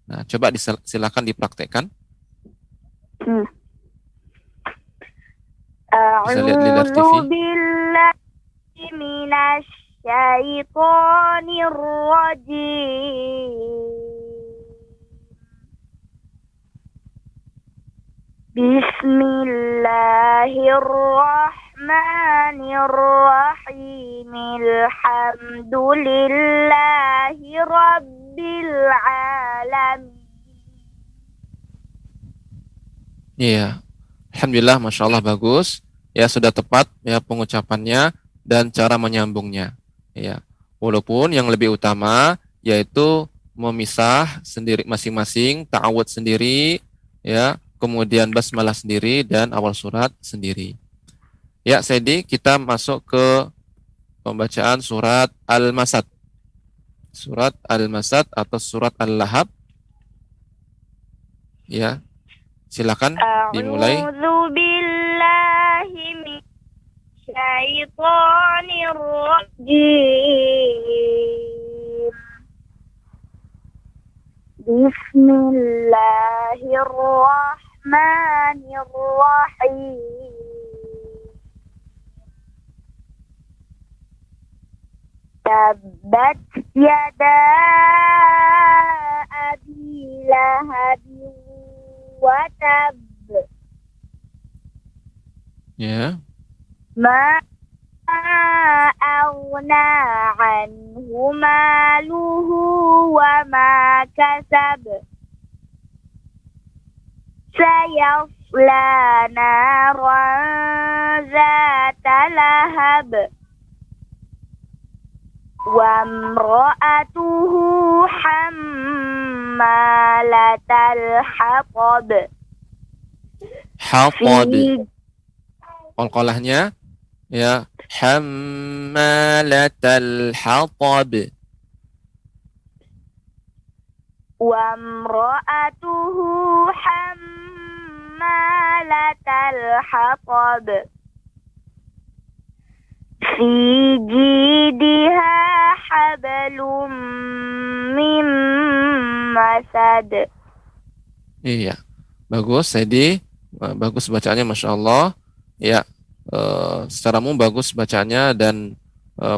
Nah, coba silakan dipraktekkan. Bisa lihat di TV. A'udzubillahi minasyaitonirrajim. Bismillahirrahmanirrahim. Alhamdulillahi rabbil alamin. Iya. Alhamdulillah, Masya Allah, bagus. Ya, sudah tepat ya pengucapannya dan cara menyambungnya. Ya. Walaupun yang lebih utama yaitu memisah sendiri masing-masing, ta'awud sendiri, ya, kemudian basmalah sendiri dan awal surat sendiri. Ya, Sedi, kita masuk ke pembacaan surat Al-Masad. Surat Al-Masad atau surat Al-Lahab. Ya. Silakan dimulai. A'udzubillahi minasyaitonirrajim. Bismillahirrahmanirrahim. Tabbat yada abi lahabin wa tab. Ya. Ma aghna anhu maluhu wa ma kasab. Sayasla naran zata lahab. Wa imra'atuhu hammalatal hatab. Hatab. Qalqalahnya ya, hammalatal hatab. Wa imra'atuhu hammalatal hatab. Fi jidha hablum min masad. Iya, bagus, Saidi. Bagus bacaannya, Masya Allah. Ya, secara umum bagus bacaannya dan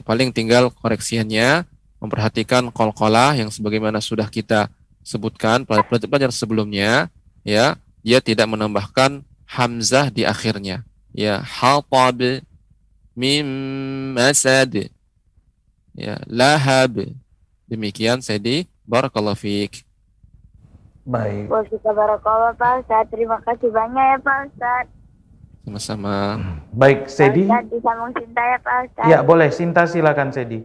paling tinggal koreksiannya, memperhatikan qalqalah yang sebagaimana sudah kita sebutkan pada pelajaran sebelumnya, ya, dia tidak menambahkan hamzah di akhirnya. Ya, hatab, mim, masad, ya, lahab. Demikian, Saidi. Barakallahu fiik. Baik. Barakallah Pak Ustadz. Terima kasih banyak ya Pak Ustadz. Sama-sama. Baik, Sedi. Pak Ustadz disambung Sinta ya Pak Ustadz. Ya, boleh. Sinta silakan, Sedi.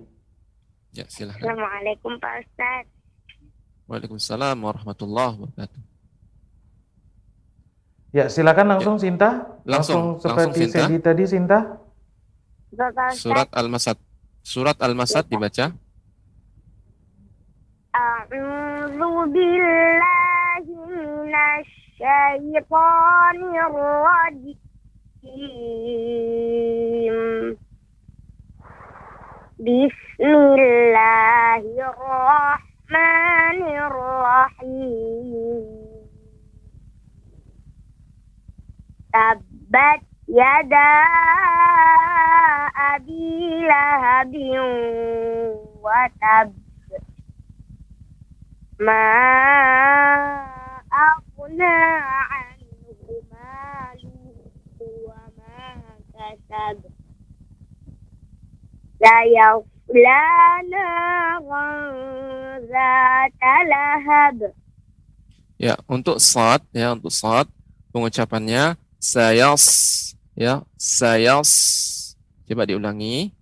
Ya, silakan. Assalamualaikum Pak Ustadz. Waalaikumsalam warahmatullahi wabarakatuh. Ya, silakan langsung Sinta. Langsung seperti Sinta. Sedi tadi, Sinta. Pak Ustadz. Surat Al-Masad. Surat Al-Masad dibaca. A'udzu billahi minasyaitonir rajim. Bismillahirrahmanirrahim. Tabbat yada abi lahabin wa tab. Ma aghna anhu maluhu wa ma kasab. Sayasla naran zata lahab. Ya, untuk sad, pengucapannya sayas, ya, sayas. Coba diulangi.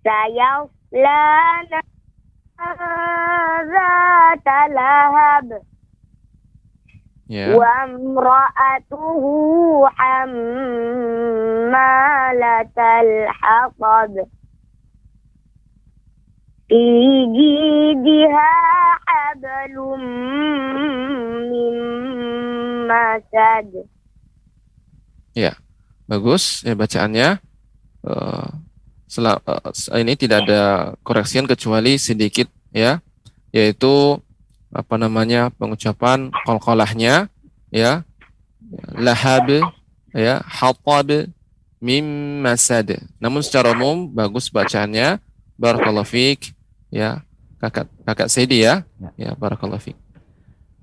Sayasla naran zata lahab. Ya. Wa imra'atuhu hammalatal hatab. Fi jidha hablum min masad. Ya, bagus ya bacaannya. Ini tidak ada koreksian kecuali sedikit, ya, yaitu apa namanya pengucapan qalqalahnya, ya, lahab, ya, hatab, mim masad. Namun secara umum bagus bacaannya. Barakallahu fiik, ya, kakak Saidi, ya, ya, barakallahu fiik.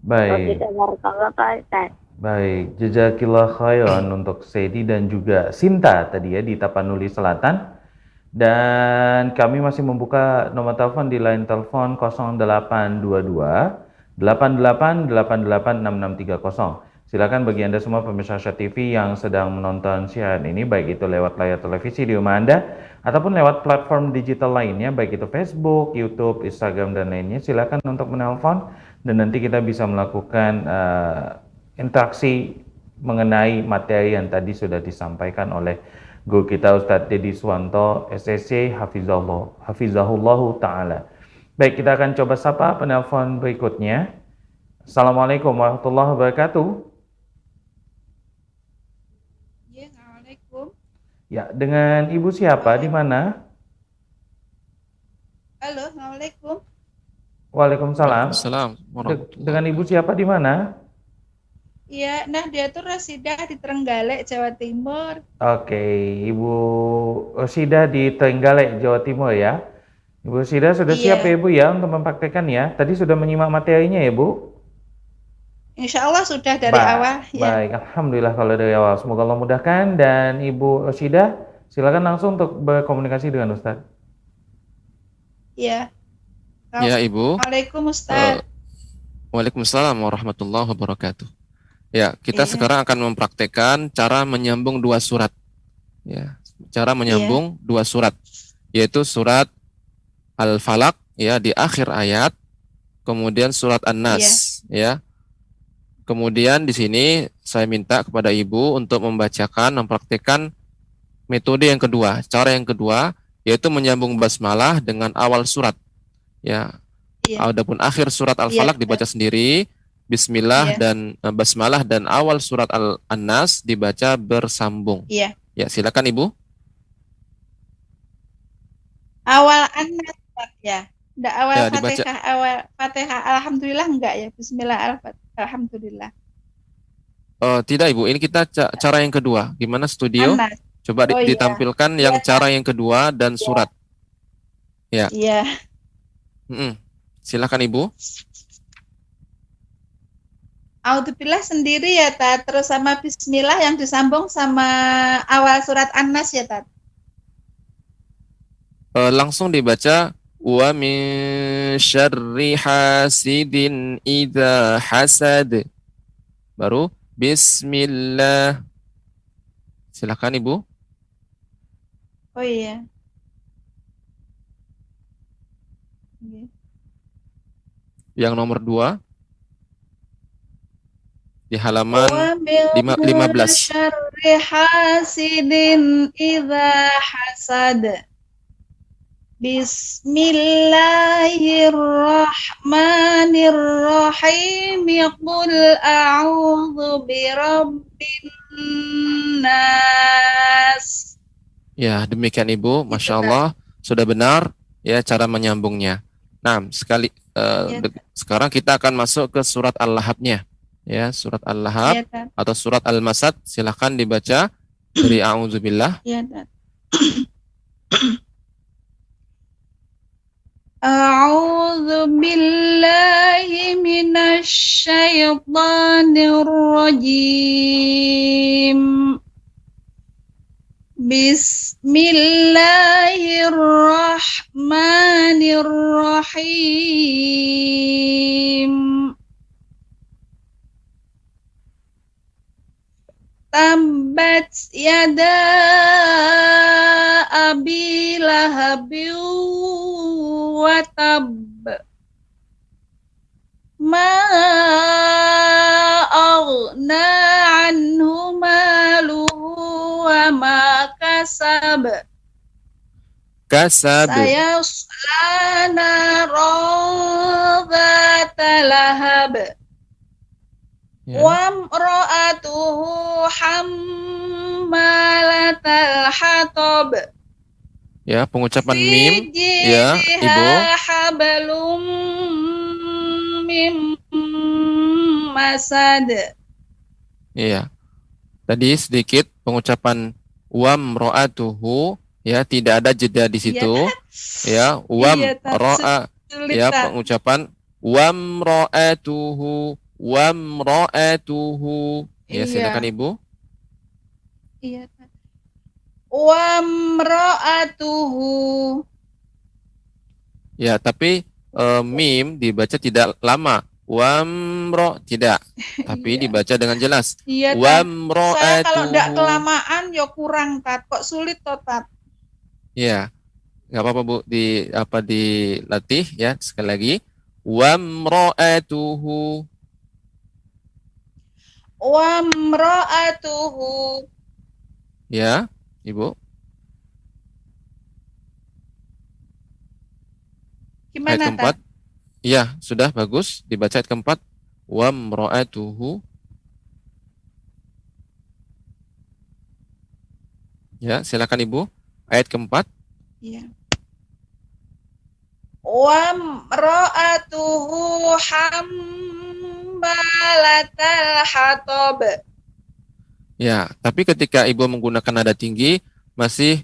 Baik. Barakallah Pak Ustadz. Baik, jazakillah khairan untuk Sedi dan juga Sinta tadi ya di Tapanuli Selatan. Dan kami masih membuka nomor telepon di line telepon 0822 88886630. Silakan bagi Anda semua pemirsa Asia TV yang sedang menonton siaran ini, baik itu lewat layar televisi di rumah Anda ataupun lewat platform digital lainnya, baik itu Facebook, YouTube, Instagram dan lainnya. Silakan untuk menelpon dan nanti kita bisa melakukan interaksi mengenai materi yang tadi sudah disampaikan oleh guru kita Ustadz Dedi Suwanto SSC Hafizahullahu Ta'ala. Baik, kita akan coba sapa penelpon berikutnya. Assalamualaikum warahmatullahi wabarakatuh. Ya, Assalamualaikum. Ya, dengan Ibu siapa? Di mana? Halo, Assalamualaikum. Waalaikumsalam. Dengan Ibu siapa di mana? Iya, nah dia tuh Rasidah di Trenggalek, Jawa Timur. Oke, Ibu Rosidah di Trenggalek, Jawa Timur ya. Ibu Rosidah sudah siap ya Ibu ya untuk mempraktekkan ya? Tadi sudah menyimak materinya ya Bu? Insya Allah sudah dari awal. Baik, Alhamdulillah kalau dari awal. Semoga Allah mudahkan. Dan Ibu Rosidah, silakan langsung untuk berkomunikasi dengan Ustadz. Iya. Ya Ibu. Waalaikumsalam Ustadz. Waalaikumsalam warahmatullahi wabarakatuh. Ya, kita sekarang akan mempraktekkan cara menyambung dua surat. Ya, cara menyambung dua surat, yaitu surat Al-Falaq ya di akhir ayat, kemudian surat An-Nas ya. Kemudian di sini saya minta kepada Ibu untuk membacakan, mempraktekkan metode yang kedua, cara yang kedua, yaitu menyambung basmalah dengan awal surat. Ya. Adapun akhir surat Al-Falaq dibaca sendiri. Bismillah dan basmalah dan awal surat An-Nas dibaca bersambung. Iya. Ya, silakan Ibu. Awal An-Nas ya. Enggak awal Ya, dibaca. Fatihah, alhamdulillah enggak ya? Bismillah alhamdulillah. Tidak Ibu, ini kita cara yang kedua. Gimana studio? Anas. Coba Oh iya. ditampilkan yang cara yang kedua dan surat. Ya. Iya. Silakan Ibu. Auzubillah sendiri ya, Tat. Terus sama bismillah yang disambung sama awal surat An-Nas ya, Tat. Langsung dibaca wa min syarri hasidin idza hasad. Baru bismillah. Silakan Ibu. Oh iya. Iya. Yang nomor 2 di halaman Wa min 15. syarri hasidin idza hasad. Bismillahirrahmanirrahim. Qul a'udzu birabbin nas. Ya, demikian Ibu. Masya Allah, sudah benar ya cara menyambungnya. Nah, sekarang kita akan masuk ke surat Al-Lahab-nya. Ya, surat Al-Lahab Iya, Tat. atau surat Al-Masad, silahkan dibaca dari A'udzubillah. Iya, Tat. A'udzu billahi minasy syaithanir rajim. Bismillahirrahmanirrahim. Tabbat yada abi lahabin wa tab. Ma aghna anhu maluhu wa ma kasab. Kasab. Sayasla naran dzata lahab. Ya. Wa imra'atuhu hammalatal hatab. Ya, pengucapan mim. Ya, Ibu. Hablum mim masad. Iya. Tadi sedikit pengucapan wamro'atuhu, ya, tidak ada jeda di situ. Ya, wamro'a, ya, pengucapan wamro'atuhu, wamro'atuhu. Ya, silakan Ibu. Iya. Wamro'atuhu. Ya, tapi mim dibaca tidak lama. Wamro tidak, tapi dibaca dengan jelas. Iya, Wamro'atuhu. Saya kalau tidak kelamaan ya kurang, Tat. Kok sulit toh, Tat? Ya, nggak apa-apa Bu, dilatih ya sekali lagi. Wamro'atuhu. Wamro'atuhu. Ya, Ibu. Gimana, Ayat keempat. Iya, sudah bagus. Dibaca ayat keempat. Wamro'atuhu. Ya, silakan Ibu. Ayat keempat. Iya. Wamro'atuhu hammalatal hatab. Ya, tapi ketika Ibu menggunakan nada tinggi masih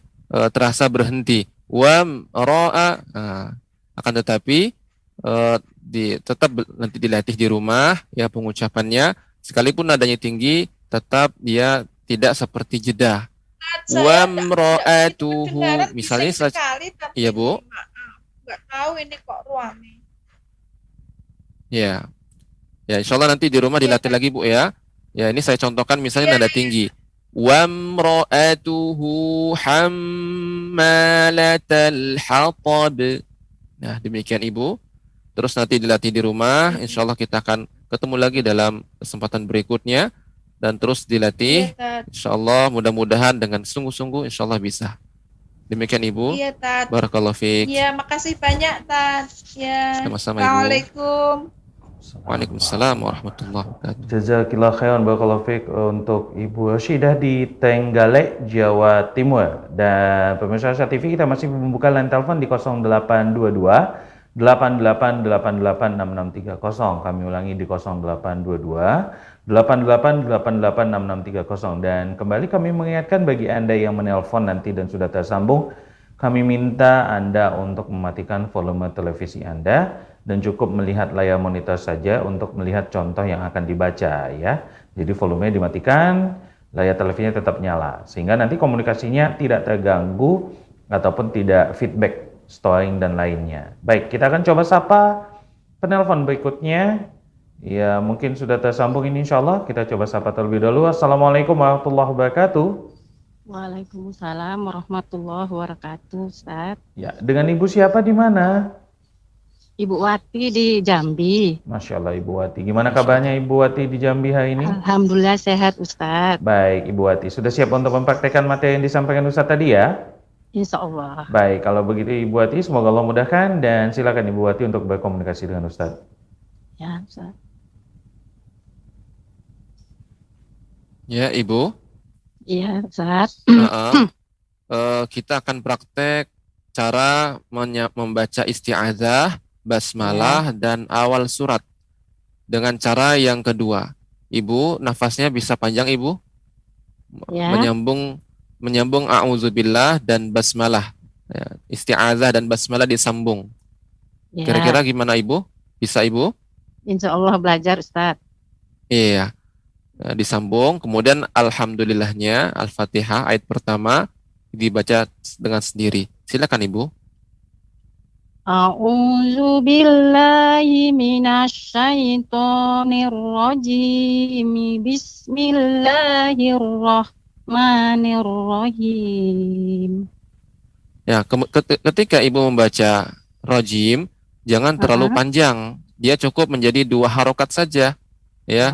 terasa berhenti. Wamro'a. Akan tetapi tetap nanti dilatih di rumah ya pengucapannya, sekalipun nadanya tinggi tetap dia tidak seperti jeda. Wamro'atuhu misalnya iya Bu. Enggak tahu ini kok ruame. Ya. Ya, insyaallah nanti di rumah dilatih lagi Bu ya. Ya, ini saya contohkan misalnya nada tinggi. Wamro'atuhu hammalatal hatab. Nah, demikian Ibu. Terus nanti dilatih di rumah. Insya Allah kita akan ketemu lagi dalam kesempatan berikutnya. Dan terus dilatih. Insya Allah mudah-mudahan dengan sungguh-sungguh insya Allah bisa. Demikian Ibu. Iya, Tat. Barakallahu fiik. Iya, makasih banyak, Tat. Ya. Sama-sama Ibu. Assalamualaikum. Waalaikumsalam warahmatullahi wabarakatuh. Jazakillah khairan barakallahu fiik untuk Ibu Rasyidah di Trenggalek, Jawa Timur. Dan pemirsa TV kita masih membuka line telepon di 0822 88886630. Kami ulangi di 0822 88886630. Dan kembali kami mengingatkan bagi Anda yang menelpon nanti dan sudah tersambung, kami minta Anda untuk mematikan volume televisi Anda dan cukup melihat layar monitor saja untuk melihat contoh yang akan dibaca ya. Jadi volumenya dimatikan, layar televisinya tetap nyala sehingga nanti komunikasinya tidak terganggu ataupun tidak feedback, storing dan lainnya. Baik, kita akan coba sapa penelpon berikutnya. Ya, mungkin sudah tersambung ini insyaallah. Kita coba sapa terlebih dahulu. Assalamualaikum warahmatullahi wabarakatuh. Waalaikumsalam warahmatullahi wabarakatuh, Ustaz. Ya, dengan Ibu siapa di mana? Ibu Wati di Jambi. Masya Allah Ibu Wati. Gimana kabarnya Ibu Wati di Jambi hari ini? Alhamdulillah sehat, Ustaz. Baik Ibu Wati, sudah siap untuk mempraktekkan materi yang disampaikan Ustaz tadi ya? Insya Allah. Baik, kalau begitu Ibu Wati, semoga Allah mudahkan dan silakan Ibu Wati untuk berkomunikasi dengan Ustaz. Ya, Ustaz. Ya, Ibu. Iya, Ustaz. Kita akan praktek cara membaca isti'adzah, basmalah, dan awal surat. Dengan cara yang kedua. Ibu, nafasnya bisa panjang, Ibu. Ya. Menyambung a'udzubillah dan basmalah. Ya, isti'adzah dan basmalah disambung. Ya. Kira-kira gimana, Ibu? Bisa, Ibu? Insya Allah belajar, Ustaz. Iya. Disambung, kemudian alhamdulillahnya, Al-Fatihah ayat pertama dibaca dengan sendiri. Silakan Ibu. A'udzu billahi minasyaitonir rajim. Bismillahirrahmanirrahim. Ya, ketika Ibu membaca rajim, jangan terlalu panjang. Dia cukup menjadi 2 harokat saja. Ya.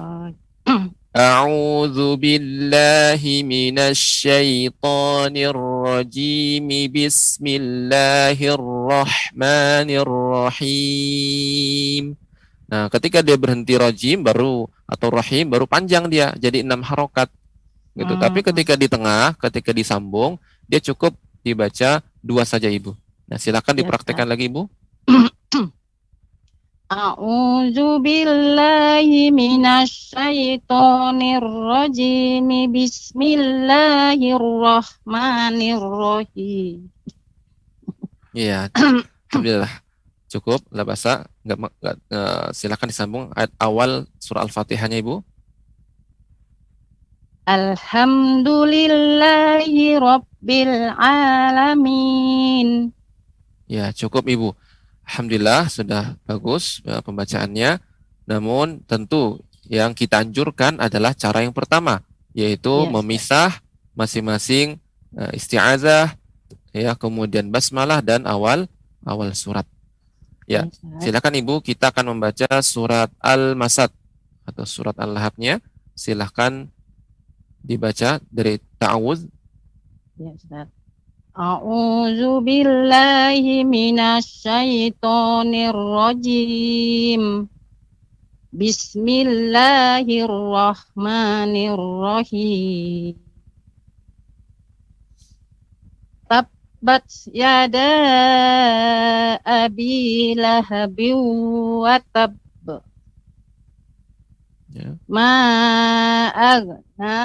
A'udzu billahi minasyaitonir rajim. Bismillahirrahmanirrahim. Nah, ketika dia berhenti rajim baru atau rahim baru panjang dia jadi 6 harokat. Gitu. Tapi ketika di tengah, ketika disambung, dia cukup dibaca 2 saja, Ibu. Nah, silakan dipraktekkan lagi, Ibu. A'udzu billahi minasyaitonir rajim. Bismillahirrahmanirrahim. Iya. Alhamdulillah. Cukup, la basa. Silakan disambung ayat awal surah Al-Fatihahnya, Ibu. Alhamdulillahi rabbil alamin. Ya, cukup, Ibu. Alhamdulillah sudah bagus pembacaannya. Namun tentu yang kita anjurkan adalah cara yang pertama, yaitu memisah masing-masing isti'adzah, ya, kemudian basmalah dan awal surat. Ya, silakan Ibu, kita akan membaca surat Al-Masad atau surat Al-Lahab-nya. Silakan dibaca dari ta'awudz. Ya, Ustaz. A'udzu billahi minasyaitonir rajim. Bismillahirrahmanirrahim. Tabbat yada abi lahabin wa tab. Ma aghna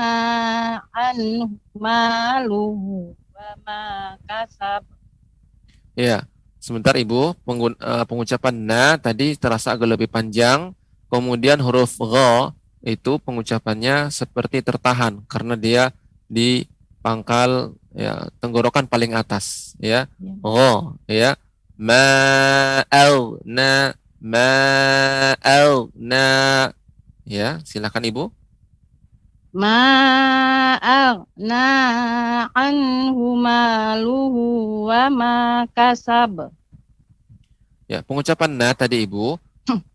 anhu maluhu wa ma kasab. Ya, sebentar Ibu, pengucapan na tadi terasa agak lebih panjang. Kemudian huruf gha itu pengucapannya seperti tertahan karena dia di pangkal ya tenggorokan paling atas ya. Gha ya. Ma au na ya, silakan Ibu. Ma'aghna anhu maluhu wa ma kasab. Ya, pengucapan na tadi Ibu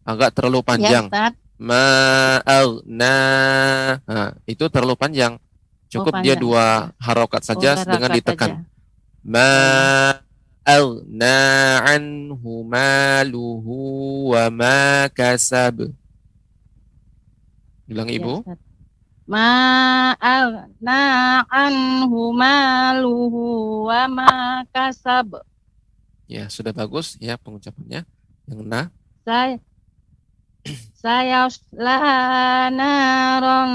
agak terlalu panjang. Ya, Ma'aghna. Nah, itu terlalu panjang. Cukup dia 2 harokat saja dengan ditekan. Ma'aghna anhu maluhu wa ma kasab. Bilang Ibu. Ma'aghna anhu maluhu wa ma kasab. Ya, sudah bagus ya pengucapannya. Yang na. Saya sayasla naron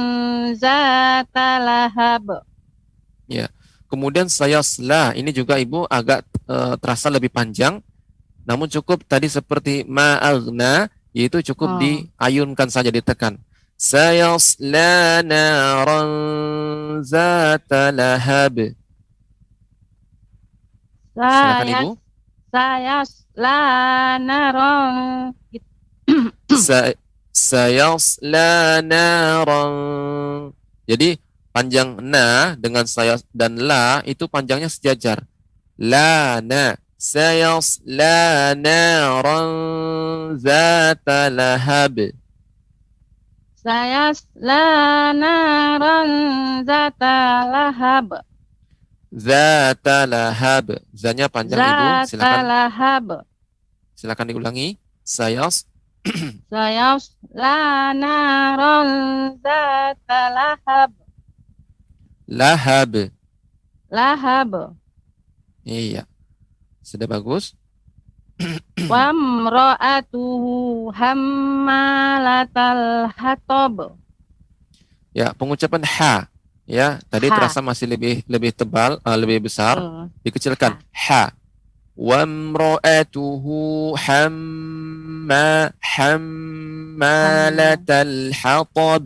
zata lahab. Ya. Kemudian sayasla ini juga Ibu agak terasa lebih panjang. Namun cukup tadi seperti ma'aghna, yaitu cukup diayunkan saja, ditekan. Sayasla naran zata lahab. Silakan Ibu. Sayasla naron Sayasla naran. Jadi panjang na dengan saya dan la itu panjangnya sejajar. La na sayasla naran zata lahab. sayasla naron zata lahab. Zata lahab. Zanya panjang Ibu. Zata Silakan. lahab. Silakan diulangi. Sayasla naron zata lahab. Lahab. Lahab. Iya. Sudah bagus. Wa mra'atuhu hammalatal hatab. Ya, pengucapan ha. Ya, tadi Ha. terasa masih lebih tebal, lebih besar. Dikecilkan. Ha. Wa mra'atuhu hammalatal hatab.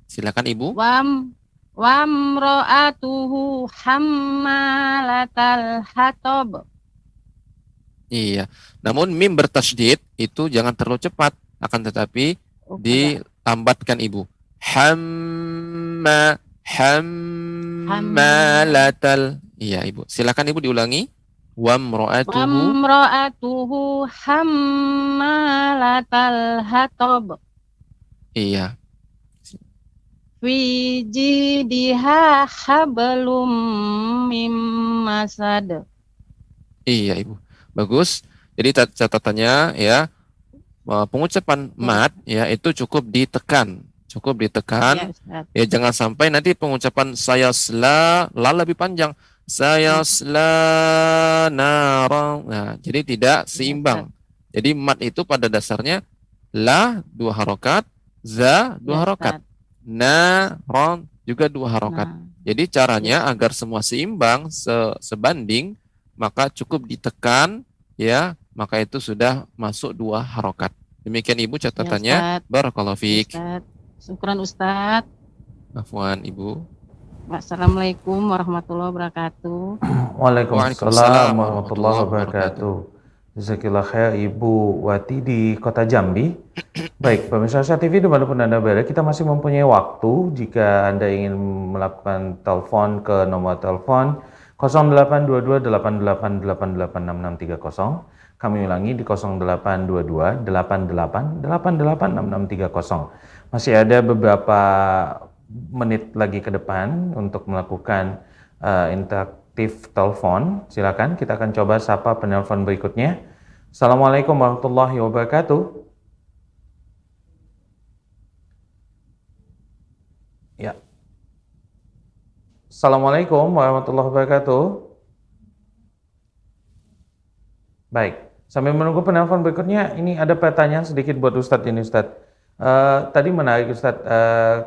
Silakan Ibu. Wa mra'atuhu hammalatal hatab. Iya. Namun mim bertasydid itu jangan terlalu cepat, akan tetapi dilambatkan Ibu. Hammalatal. Iya, Ibu. Silakan Ibu diulangi. Wa mra'atuhu hammalatal hatab. Iya. Fi jidha hablum mim masad. Iya, Ibu. Bagus. Jadi catatannya ya, pengucapan mat ya itu cukup ditekan. Ya, jangan sampai nanti pengucapan sayasla la lebih panjang. Sayasla narang. Nah, jadi tidak seimbang. Jadi mat itu pada dasarnya la 2 harokat, za 2 harokat. Narang juga 2 harokat. Jadi caranya agar semua seimbang, sebanding, maka cukup ditekan ya, maka itu sudah masuk 2 harokat. Demikian Ibu catatannya. Barakallahu fiik. Syukran Ustaz. Afwan Ibu. Wassalamualaikum warahmatullahi wabarakatuh. Waalaikumsalam warahmatullahi wabarakatuh. Jazakallah khair Ibu Wati di Kota Jambi. Baik, pemirsa Syah TV dimanapun Anda berada, kita masih mempunyai waktu jika Anda ingin melakukan telepon ke nomor telepon 082288886630. Kami ulangi di 082288886630. Masih ada beberapa menit lagi ke depan untuk melakukan interaktif telepon. Silakan, kita akan coba sapa penelpon berikutnya. Assalamualaikum warahmatullahi wabarakatuh. Ya. Assalamualaikum warahmatullahi wabarakatuh. Baik, sambil menunggu penelpon berikutnya, ini ada pertanyaan sedikit buat Ustadz ini Ustadz. Tadi menarik Ustadz,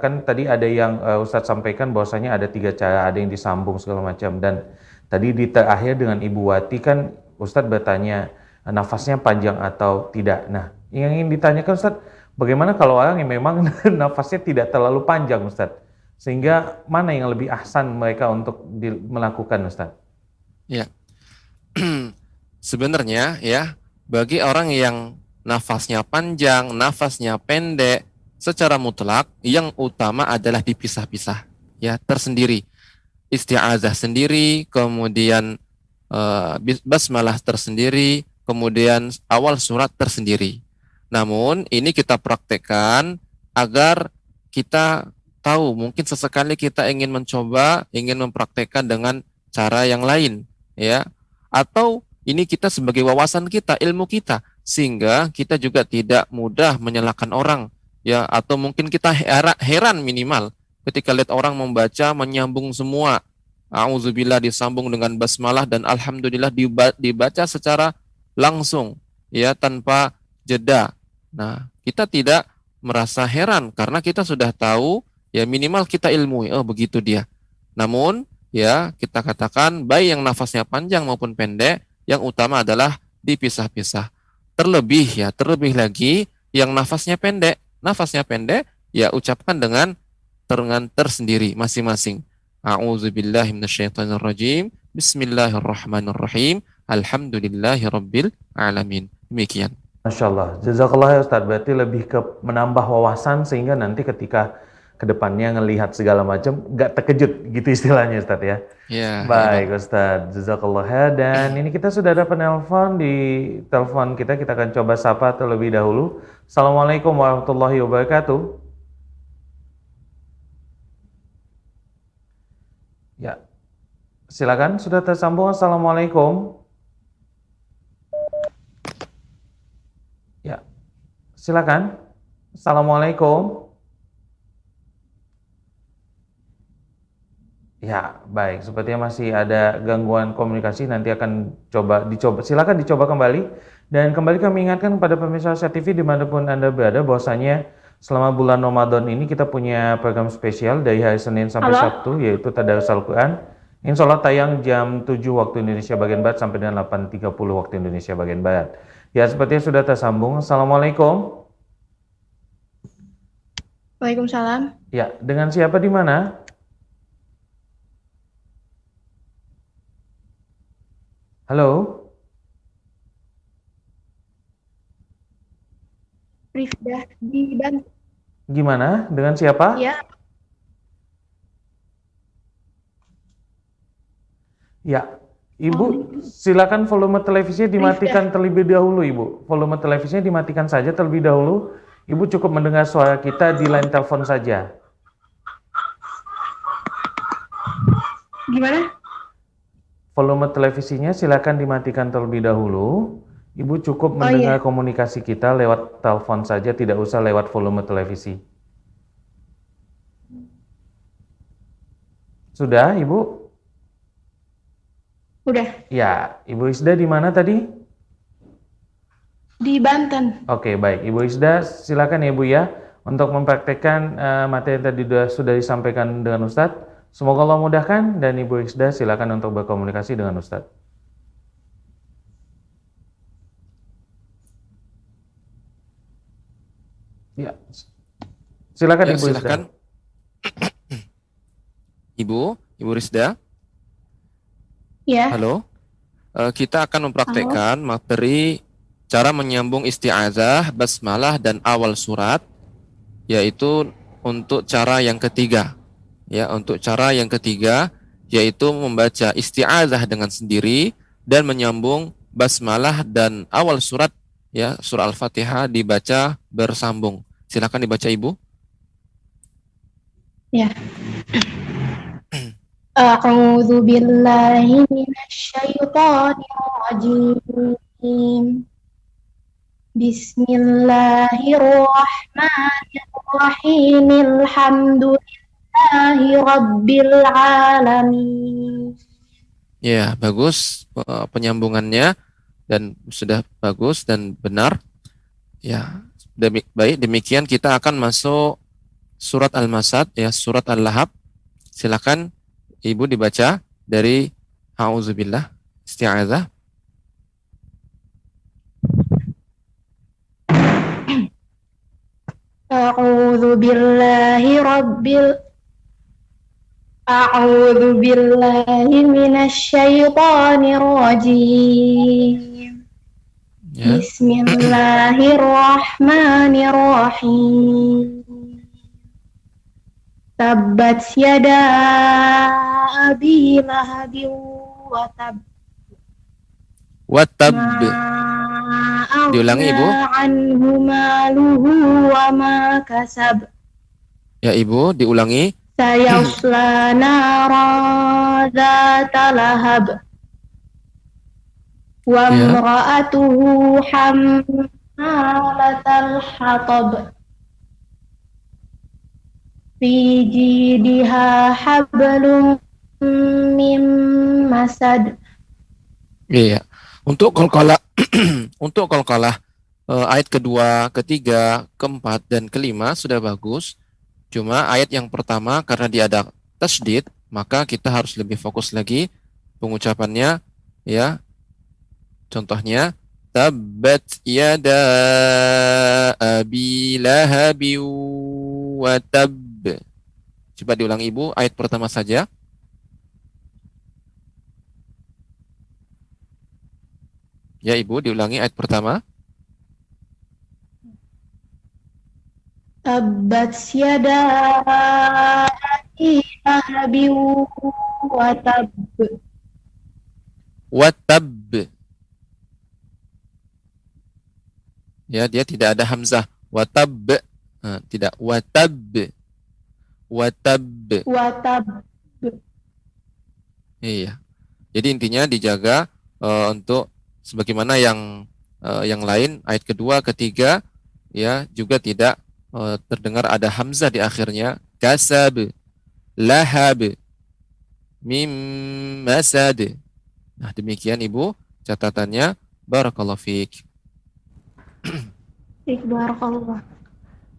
kan tadi ada yang Ustadz sampaikan bahwasanya ada 3 cara, ada yang disambung segala macam, dan tadi di terakhir dengan Ibu Wati kan Ustadz bertanya nafasnya panjang atau tidak. Nah, yang ingin ditanyakan Ustadz, bagaimana kalau orang yang memang nafasnya tidak terlalu panjang Ustadz, sehingga mana yang lebih ahsan mereka untuk melakukan Ustadz? Ya, sebenarnya ya, bagi orang yang nafasnya panjang, nafasnya pendek, secara mutlak yang utama adalah dipisah-pisah, ya, tersendiri. Isti'azah sendiri, kemudian basmalah tersendiri, kemudian awal surat tersendiri. Namun ini kita praktekkan agar kita tahu, mungkin sesekali kita ingin mencoba, ingin mempraktekkan dengan cara yang lain, ya. Atau ini kita sebagai wawasan kita, ilmu kita, sehingga kita juga tidak mudah menyalahkan orang, ya, atau mungkin kita heran minimal ketika lihat orang membaca menyambung semua, a'udzubillah disambung dengan basmalah dan alhamdulillah dibaca secara langsung, ya tanpa jeda. Nah, kita tidak merasa heran karena kita sudah tahu, ya minimal kita ilmui, oh begitu dia. Namun ya kita katakan baik yang nafasnya panjang maupun pendek, yang utama adalah dipisah-pisah. Terlebih lagi yang nafasnya pendek. Nafasnya pendek ya ucapkan dengan tersendiri masing-masing. A'udzubillahi minasyaitonirrajim. Bismillahirrahmanirrahim. Alhamdulillahirabbil alamin. Demikian. Masya Allah, jazakallah ya Ustadz. Berarti lebih ke menambah wawasan sehingga nanti ketika kedepannya ngelihat segala macam gak terkejut gitu istilahnya Ustadz ya. Ya. Baik Ustadz, jazakallah ya. Dan ini kita sudah ada penelpon di telepon kita akan coba sapa terlebih dahulu. Assalamualaikum warahmatullahi wabarakatuh. Ya, silakan sudah tersambung. Assalamualaikum. Ya, silakan. Assalamualaikum. Ya, baik. Sepertinya masih ada gangguan komunikasi. Nanti akan dicoba. Silakan dicoba kembali. Dan kembali kami ingatkan kepada pemirsa Asia TV dimanapun Anda berada bahwasanya selama bulan Ramadan ini kita punya program spesial dari hari Senin sampai Sabtu, yaitu Tadarus Al-Quran. Insya Allah tayang jam 7 waktu Indonesia bagian Barat sampai dengan 8.30 waktu Indonesia bagian Barat. Ya, sepertinya sudah tersambung. Assalamualaikum. Waalaikumsalam. Ya, dengan siapa di mana? Halo? Rifdah di Banten. Gimana? Dengan siapa? Ya, Ya, Ibu, silakan volume televisinya dimatikan terlebih dahulu, Ibu. Volume televisinya dimatikan saja terlebih dahulu. Ibu cukup mendengar suara kita di line telepon saja. gimana? Volume televisinya silakan dimatikan terlebih dahulu. Ibu cukup mendengar komunikasi kita lewat telepon saja, tidak usah lewat volume televisi. Sudah, Ibu? Udah, Ya, Ibu Isda di mana tadi? di Banten. Oke, baik. Ibu Isda, silakan ya Ibu ya untuk mempraktekkan materi yang tadi sudah disampaikan dengan Ustadz. Semoga Allah mudahkan dan Ibu Isda silakan untuk berkomunikasi dengan Ustadz. Ya, silakan Ya, Ibu silakan. Isda. Ibu Rizda. Ya, Halo. Kita akan mempraktekkan materi cara menyambung isti'adzah, basmalah dan awal surat, yaitu untuk cara yang ketiga. Ya, untuk cara yang ketiga yaitu membaca isti'adzah dengan sendiri dan menyambung basmalah dan awal surat, ya, surah Al-Fatihah dibaca bersambung. Silakan dibaca Ibu. ya. A'udzu billahi minasyaitonir rajim. Bismillahirrahmanirrahim. Alhamdulillahi rabbil alamin. Ya, bagus penyambungannya dan sudah bagus dan benar. Ya, baik, demikian kita akan masuk surat Al-Masad, ya, surat Al-Lahab. Silakan Ibu dibaca dari A'udzubillah, isti'adzah. A'udzu billahi minasyaitonir rajim. Ya. Bismillahirrahmanirrahim. Tabbat yada abi lahabin wa tab. Watab. Diulangi, Ibu. Anhu maluhu wa ma kasab. Ya, Ibu, diulangi. Sayasla nara dzata lahab. Wa imra'atuhu hammalatal hatab. Fi jidiha hablum min masad. Iya. Untuk qalqalah Untuk qalqalah ayat kedua, ketiga, keempat, dan kelima sudah bagus. Cuma ayat yang pertama karena dia ada tasydid, maka kita harus lebih fokus lagi pengucapannya, ya. Contohnya tabbat yada abi lahabi wa tab. Coba diulang Ibu ayat pertama saja. Ya Ibu, diulangi ayat pertama. Tabbat yada abi lahabin wa tab. Wa tab. Ya, dia tidak ada hamzah. Wa tab. Tidak. Wa tab. Wa tab. Wa tab. Iya. Jadi intinya dijaga untuk sebagaimana yang lain, ayat kedua, ketiga, ya juga tidak terdengar ada hamzah di akhirnya. Kasab, lahab, mim masad. Nah, demikian Ibu catatannya. Barakallahu fiik. Barakallah.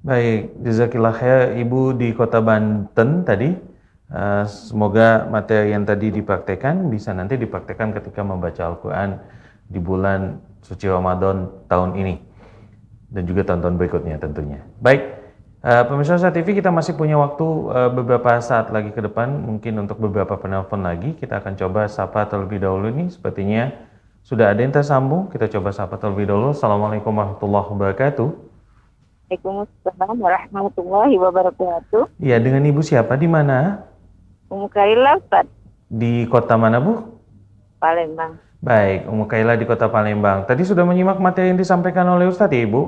Baik, jazakillah khair Ibu di Kota Banten tadi. Semoga materi yang tadi dipraktekkan bisa nanti dipraktekkan ketika membaca Al-Quran di bulan suci Ramadan tahun ini dan juga tahun-tahun berikutnya tentunya. Baik, pemirsa Nusa TV, kita masih punya waktu beberapa saat lagi ke depan, mungkin untuk beberapa penelpon lagi. Kita akan coba sapa terlebih dahulu nih, sepertinya sudah ada yang tersambung. Kita coba sapa terlebih dahulu. Assalamualaikum warahmatullahi wabarakatuh. Waalaikumsalam warahmatullahi wabarakatuh. Iya, dengan Ibu siapa, di mana? Ummu Kaila, Ustaz. Di kota mana, Bu? Palembang. Baik, Ummu Kaila di kota Palembang. Tadi sudah menyimak materi yang disampaikan oleh Ustadz ya, Ibu?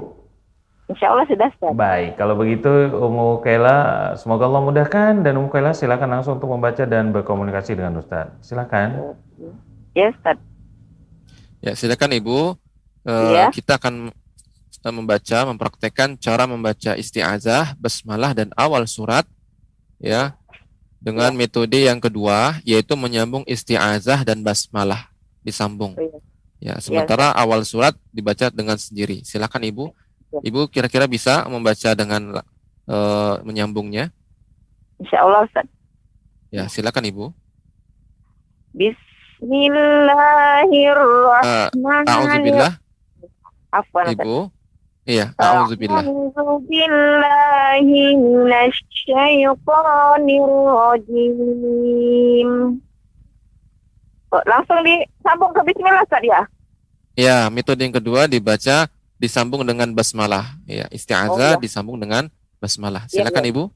Insya Allah sudah, Ustaz. Baik, kalau begitu Ummu Kaila, semoga Allah mudahkan, dan Ummu Kaila silakan langsung untuk membaca dan berkomunikasi dengan Ustadz. Silakan. Ya, Ustaz. Ya, silakan Ibu. Iya. Kita akan membaca, mempraktekkan cara membaca isti'azah, basmalah, dan awal surat, ya, dengan metode yang kedua, yaitu menyambung isti'azah dan basmalah, disambung. Ya, sementara awal surat dibaca dengan sendiri. Silakan Ibu. Ibu kira-kira bisa membaca dengan menyambungnya? Insya Allah, Ustaz. Ya, silakan Ibu. Bismillahirrahmanirrahim. A'udzubillah. Afwan, Ustaz. Ibu. Iya, a'udzubillah. A'udzubillahi minasyaitonirrajim. Langsung disambung ke bismillah, Ustaz, ya? Ya, metode yang kedua dibaca disambung dengan basmalah. Ya, isti'azah disambung dengan basmalah. Silakan Ibu.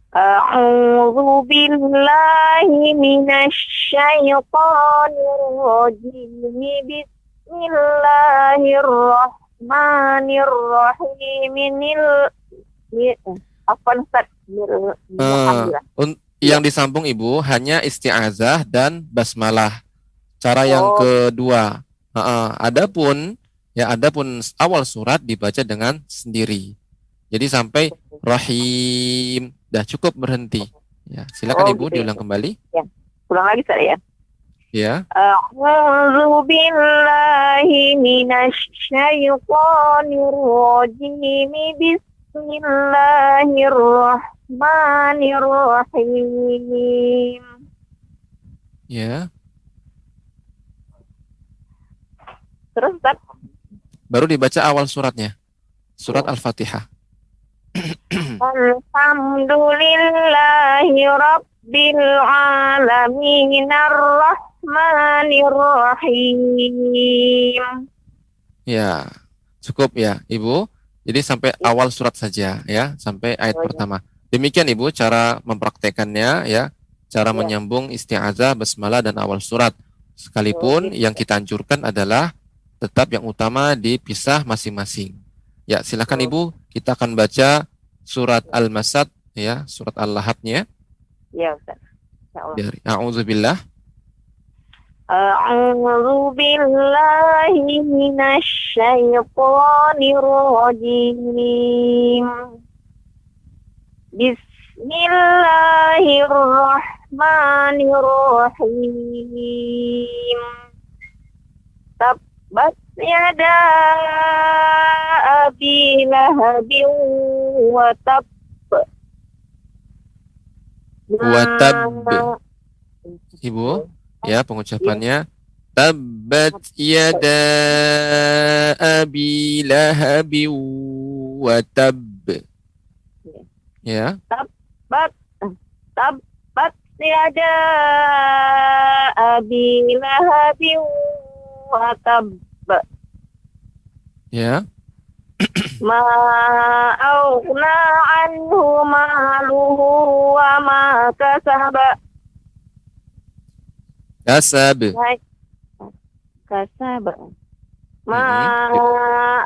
A'udzubillahi minasyaitonirrajim. Bismillahirrahmanirrahim. Afwan, Ustaz. Yang disambung Ibu hanya isti'azah dan basmalah. Cara yang kedua. Adapun awal surat dibaca dengan sendiri. Jadi sampai rahim. Dah cukup berhenti. Ya, silakan Ibu diulang kembali. Ya. Ulang lagi saya. Ya. A'udzu billahi minasyaitonirrajim. Bismillahirrahmanirrahim. Ya. Terus, Ustaz? Baru dibaca awal suratnya. Surat Al-Fatihah. Alhamdulillahi rabbil alamin arrahmanirrahim. Ya, cukup ya, Ibu. Jadi sampai awal surat saja ya, sampai ayat pertama. Demikian Ibu cara mempraktekannya ya, cara menyambung isti'azah, basmalah dan awal surat. Sekalipun yang kita anjurkan adalah tetap yang utama dipisah masing-masing. Ya, silakan Ibu, kita akan baca surat Al-Masad ya, surat Al-Lahab-nya. Ya, Ustaz. Dari a'udzubillah. A'udzu billahi minasyaitonir rajim. Bismillahirrahmanirrahim. Tabbat yada abi lahabin wa tab. Watab. Ibu, ya pengucapannya tabbat yada abi lahabi wa tab. Ya. Tabbat yada abi lahabin wa tab. Ya. Ma aghna anhu maluhu wa ma kasaba. Kasab. Kasaba. Ma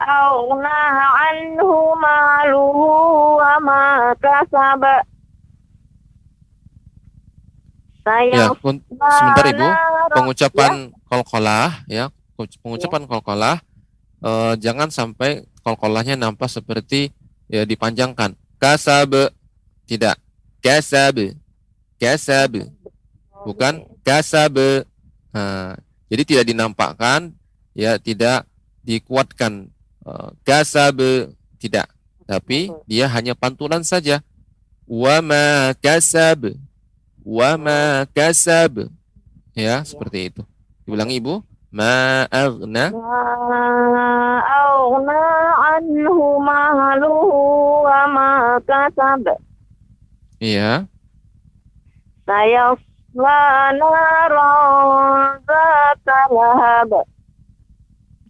aghna anhu maluhu wa ma kasaba. Ya, Saya sebentar Ibu. Pengucapan qalqalah ya, pengucapan qalqalah jangan sampai qalqalahnya nampak seperti ya dipanjangkan. Kasab, tidak. Kasab. Kasab. Bukan kasab. Nah, jadi tidak dinampakkan, ya tidak dikuatkan. Kasab, tidak. Tapi dia hanya pantulan saja. Wa ma kasab. Wa ma kasab. Ya, seperti itu. Diulangi Ibu. Ma aghna. Ma aghna anhu maluhu wa ma kasab. Iya. Sayasla naran zata lahab.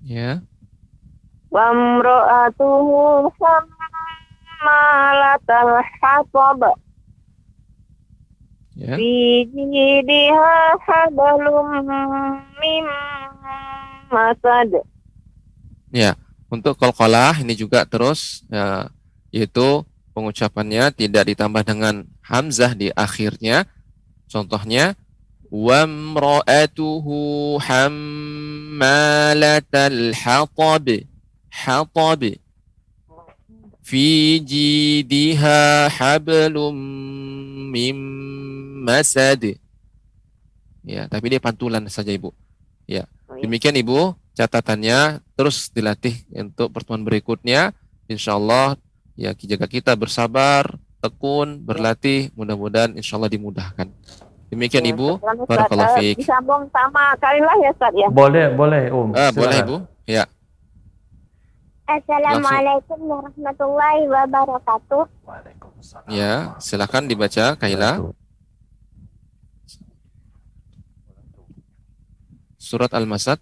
Ya. Wa imra'atuhu hammalatal hatab. Ya. Fi jidha hablum min masad. Ya, untuk qalqalah ini juga terus ya, yaitu pengucapannya tidak ditambah dengan hamzah di akhirnya. Contohnya wa imra'atuhu hammalatal hatab. Hatab. Fi jidha hablum mim masad. Ya, tapi dia pantulan saja Ibu. Ya. Demikian Ibu catatannya, terus dilatih untuk pertemuan berikutnya. Insyaallah ya, jaga kita bersabar, tekun, berlatih, mudah-mudahan insyaallah dimudahkan. Demikian Ibu, barakallahu fiik. Disambung sama Kalilah ya Ustaz ya. Boleh, boleh silakan. Ibu. Ya. Assalamualaikum warahmatullahi wabarakatuh. Waalaikumsalam. Ya, silakan dibaca Kaila. Surat Al-Masad.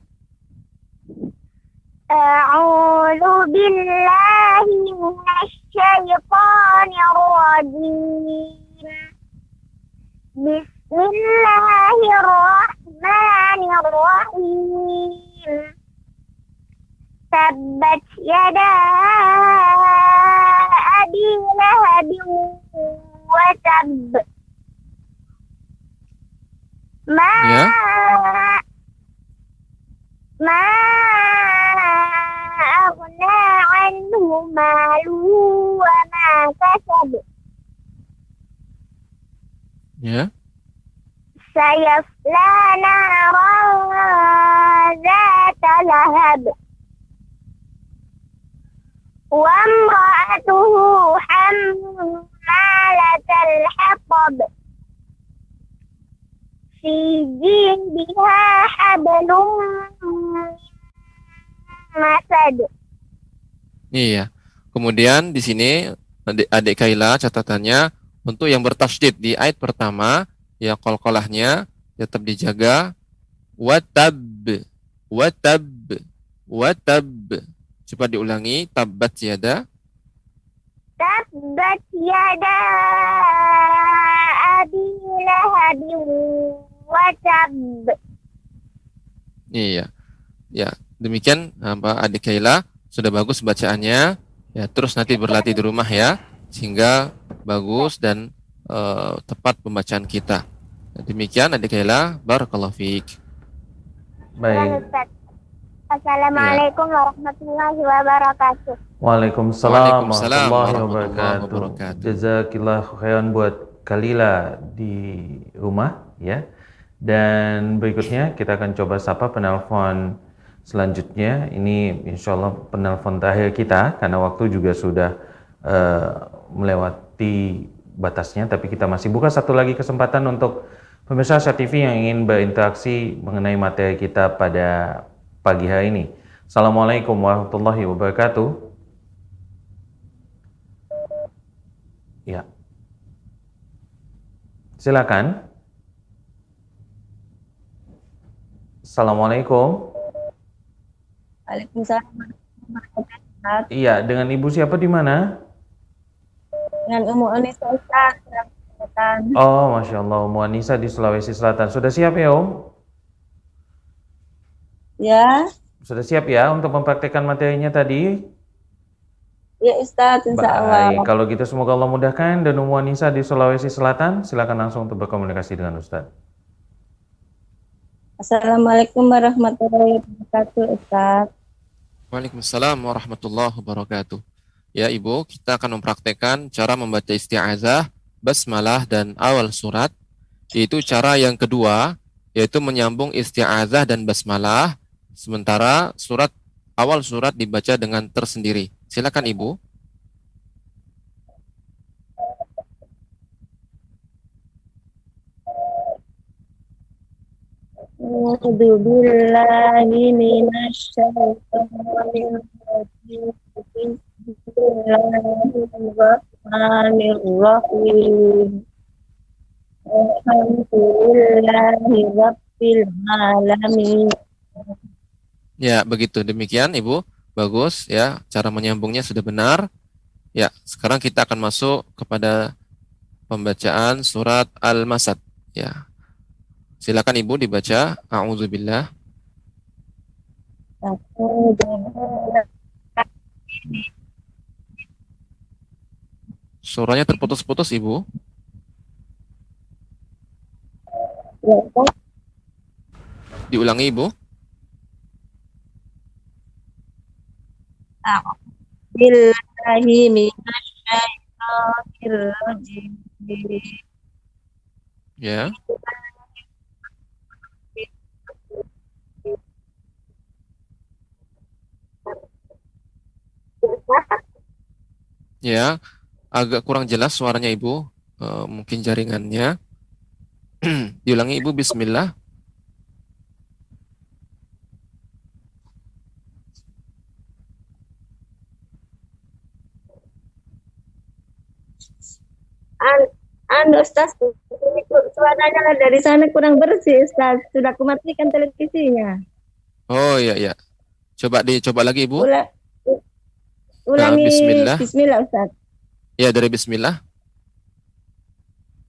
A'udzu billahi minasy syaithanir rajim. Bismillahirrahmanirrahim. Tabbat yada abi lahabin wa tab. Ya. Ma aghna anhu maluhu wa ma kasab. Ya. Sayasla naran zata lahab. Wa imra'atuhu hammalatal hatab. Fi jidha hablum min masad. Iya. Kemudian di sini adik Kaila catatannya untuk yang bertasydid di ayat pertama ya qalqalahnya tetap dijaga. Watab, watab, watab. Coba diulangi. Tabbat yada. Tabbat yada abi lahabin wa tab. Iya. Ya, demikian Mbak adik Kaila, sudah bagus bacaannya. Ya, terus nanti berlatih di rumah ya, sehingga bagus dan tepat pembacaan kita. Demikian adik Kaila, barakallahu fiik. Baik. Assalamualaikum warahmatullahi wabarakatuh. Waalaikumsalam Waalaikumsalam warahmatullahi warahmatullahi wabarakatuh. wabarakatuh. Jazakillah khairan buat Kalila di rumah ya. Dan berikutnya kita akan coba sapa penelpon selanjutnya. Ini insya Allah penelpon terakhir kita karena waktu juga sudah melewati batasnya, tapi kita masih buka satu lagi kesempatan untuk pemirsa Asia TV yang ingin berinteraksi mengenai materi kita pada pagi hari ini. Assalamualaikum warahmatullahi wabarakatuh. Ya, silakan. Assalamualaikum. Waalaikumsalam. Iya, dengan ibu siapa di mana? Dengan Umu Anissa Ustaz. Selatan. Oh, Masya Allah, Umu Anissa di Sulawesi Selatan. Sudah siap ya, Om? Ya, Sudah siap ya untuk mempraktekkan materinya tadi? ya Ustaz, insya Allah. Baik, kalau gitu semoga Allah mudahkan. Dan Umu Anissa di Sulawesi Selatan, silakan langsung untuk berkomunikasi dengan Ustaz. Assalamualaikum warahmatullahi wabarakatuh, Ustaz. Waalaikumsalam warahmatullahi wabarakatuh. Ya Ibu, kita akan mempraktekkan cara membaca isti'azah, basmalah, dan awal surat. Yaitu cara yang kedua, yaitu menyambung isti'azah dan basmalah, sementara awal surat dibaca dengan tersendiri. Silakan Ibu. A'udzu billahi minasyaitonir rajim. Bismillahirrahmanirrahim. Alhamdulillahi rabbil alamin. Ya, begitu. Demikian Ibu. Bagus ya, cara menyambungnya sudah benar. Ya, sekarang kita akan masuk kepada pembacaan surat Al-Masad. Ya. Silakan Ibu dibaca. A'udzubillah. Suaranya terputus-putus Ibu. Diulangi Ibu. Billahi minasyaitonir rajim. Ya. Ya, agak kurang jelas suaranya Ibu. Mungkin jaringannya. Diulangi Ibu, bismillah. Ustaz, ini suaranya dari sana kurang bersih, Ustaz. Sudah kumatikan televisinya. Oh iya iya. Dicoba lagi Ibu. Ulangi Bismillah. Bismillah, Ustaz. Ya, dari bismillah.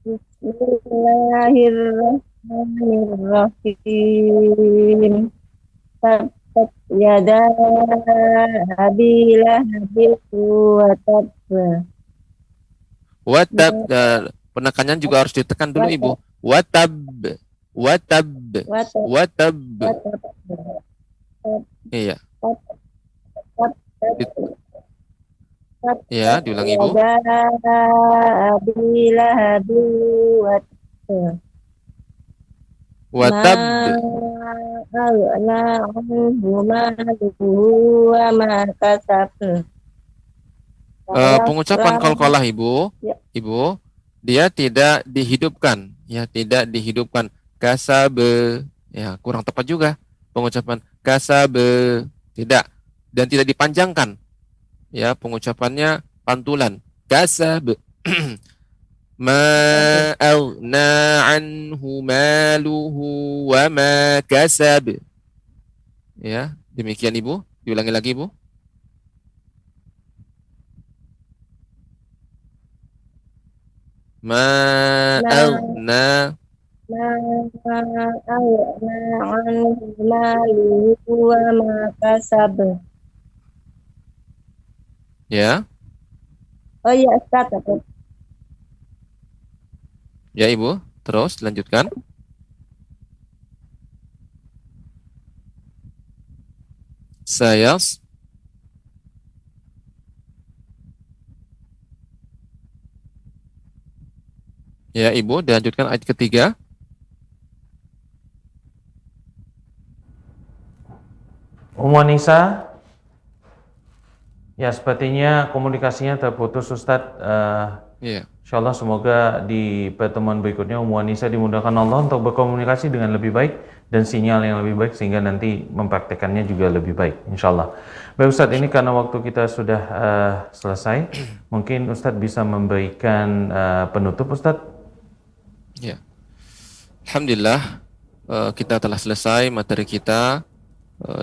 Bismillahirrahmanirrahim. Tabbat yada Abi Lahabin wa tab. Watab. Penekannya juga harus ditekan dulu Ibu. Watab. Watab. Watab. Iya. Ya, diulangi Ibu. Abi Lahabin wa tab. Watab. Pengucapan qalqalah Ibu, Ya. Ibu, dia tidak dihidupkan, ya, tidak dihidupkan. Kasabe, ya, kurang tepat juga pengucapan kasabe, tidak, dan tidak dipanjangkan. Ya, pengucapannya pantulan. Kasabe. Ma aghna anhu maluhu wa ma kasab. Ya, demikian Ibu. Diulangi lagi Ibu. Ma aghna anhu maluhu wa ma kasab. Ya. Oh iya, Ustaz. Ya Ibu, terus lanjutkan. Ya Ibu, dilanjutkan ayat ketiga. Anissa, ya sepertinya komunikasinya terputus Ustadz. Iya. Insyaallah semoga di pertemuan berikutnya Anissa dimudahkan Allah untuk berkomunikasi dengan lebih baik dan sinyal yang lebih baik sehingga nanti mempraktekannya juga lebih baik insyaallah. Baik Ustadz, ini karena waktu kita sudah selesai, mungkin Ustadz bisa memberikan penutup Ustadz. Ya. Alhamdulillah kita telah selesai materi kita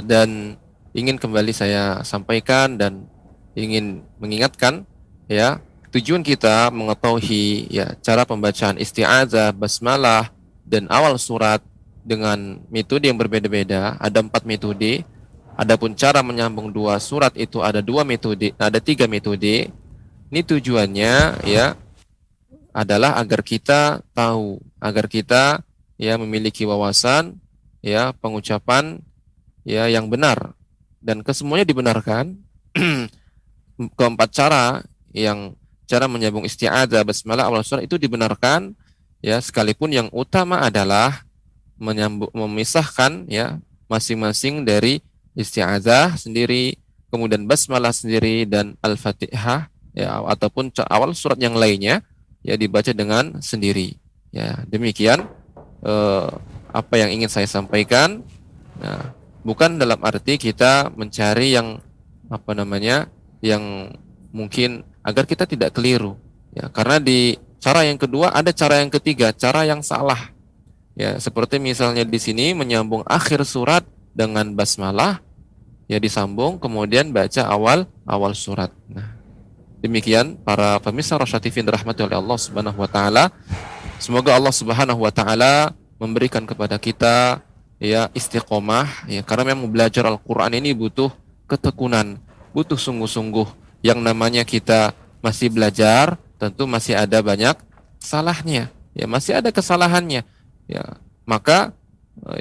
dan ingin kembali saya sampaikan dan ingin mengingatkan ya, tujuan kita mengetahui ya cara pembacaan isti'adzah, basmalah dan awal surat dengan metode yang berbeda-beda, ada 4 metode. Adapun cara menyambung 2 surat itu ada 2 metode, ada 3 metode. Ini tujuannya ya adalah agar kita tahu, agar kita ya memiliki wawasan ya pengucapan ya yang benar dan kesemuanya dibenarkan. Keempat cara yang cara menyambung isti'adzah, basmalah, awal surat itu dibenarkan ya, sekalipun yang utama adalah memisahkan ya masing-masing dari isti'adzah sendiri, kemudian basmalah sendiri dan al-fatihah ya ataupun awal surat yang lainnya ya dibaca dengan sendiri. Ya, demikian apa yang ingin saya sampaikan. Nah, bukan dalam arti kita mencari yang apa namanya yang mungkin agar kita tidak keliru ya, karena di cara yang kedua ada cara yang ketiga, cara yang salah ya, seperti misalnya di sini menyambung akhir surat dengan basmalah ya, disambung kemudian baca awal surat. Nah, demikian para pemirsa Rosyad TV dirahmati oleh Allah Subhanahu wa taala. Semoga Allah Subhanahu wa taala memberikan kepada kita ya istiqomah ya, karena memang belajar Al-Qur'an ini butuh ketekunan, butuh sungguh-sungguh. Yang namanya kita masih belajar, tentu masih ada banyak salahnya ya, masih ada kesalahannya ya. Maka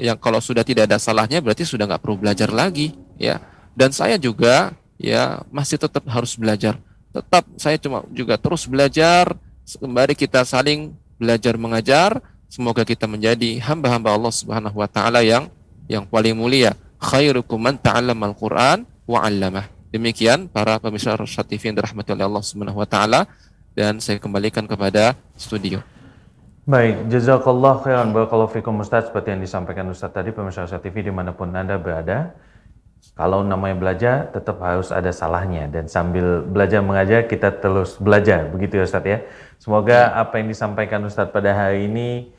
yang kalau sudah tidak ada salahnya berarti sudah nggak perlu belajar lagi ya. Dan saya juga ya masih tetap harus belajar. Tetap saya cuma juga terus belajar. Kembali kita saling belajar mengajar. Semoga kita menjadi hamba-hamba Allah Subhanahu wa taala yang paling mulia. Khairukum man ta'allamal Qur'an wa 'allamah. Demikian para pemirsa Rosyad TV yang dirahmati oleh Allah Subhanahu wa taala, dan saya kembalikan kepada studio. Baik, jazakallah khairan, barakallahu fikum Ustaz. Seperti yang disampaikan Ustaz tadi, pemirsa Rosyad TV dimanapun Anda berada, kalau namanya belajar tetap harus ada salahnya, dan sambil belajar mengajar kita terus belajar, begitu ya Ustaz ya. Semoga apa yang disampaikan Ustaz pada hari ini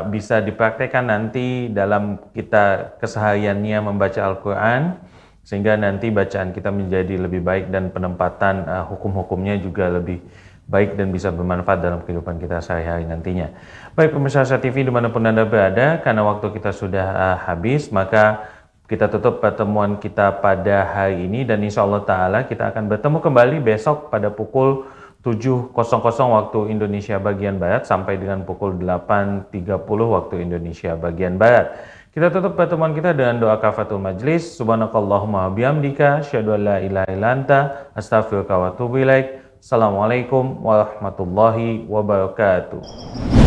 bisa dipraktekkan nanti dalam kita kesehariannya membaca Al-Quran, sehingga nanti bacaan kita menjadi lebih baik dan penempatan hukum-hukumnya juga lebih baik dan bisa bermanfaat dalam kehidupan kita sehari-hari nantinya. Baik pemirsa Rosyad TV dimanapun Anda berada, karena waktu kita sudah habis, maka kita tutup pertemuan kita pada hari ini, dan insya Allah Ta'ala kita akan bertemu kembali besok pada pukul 7.00 waktu Indonesia bagian Barat sampai dengan pukul 8.30 waktu Indonesia bagian Barat. Kita tutup pertemuan kita dengan doa kafatul majlis. Subhanakallahumma bihamdika asyhadu an la ilaha illa anta astaghfiruka wa atubu ilaik. Assalamualaikum warahmatullahi wabarakatuh.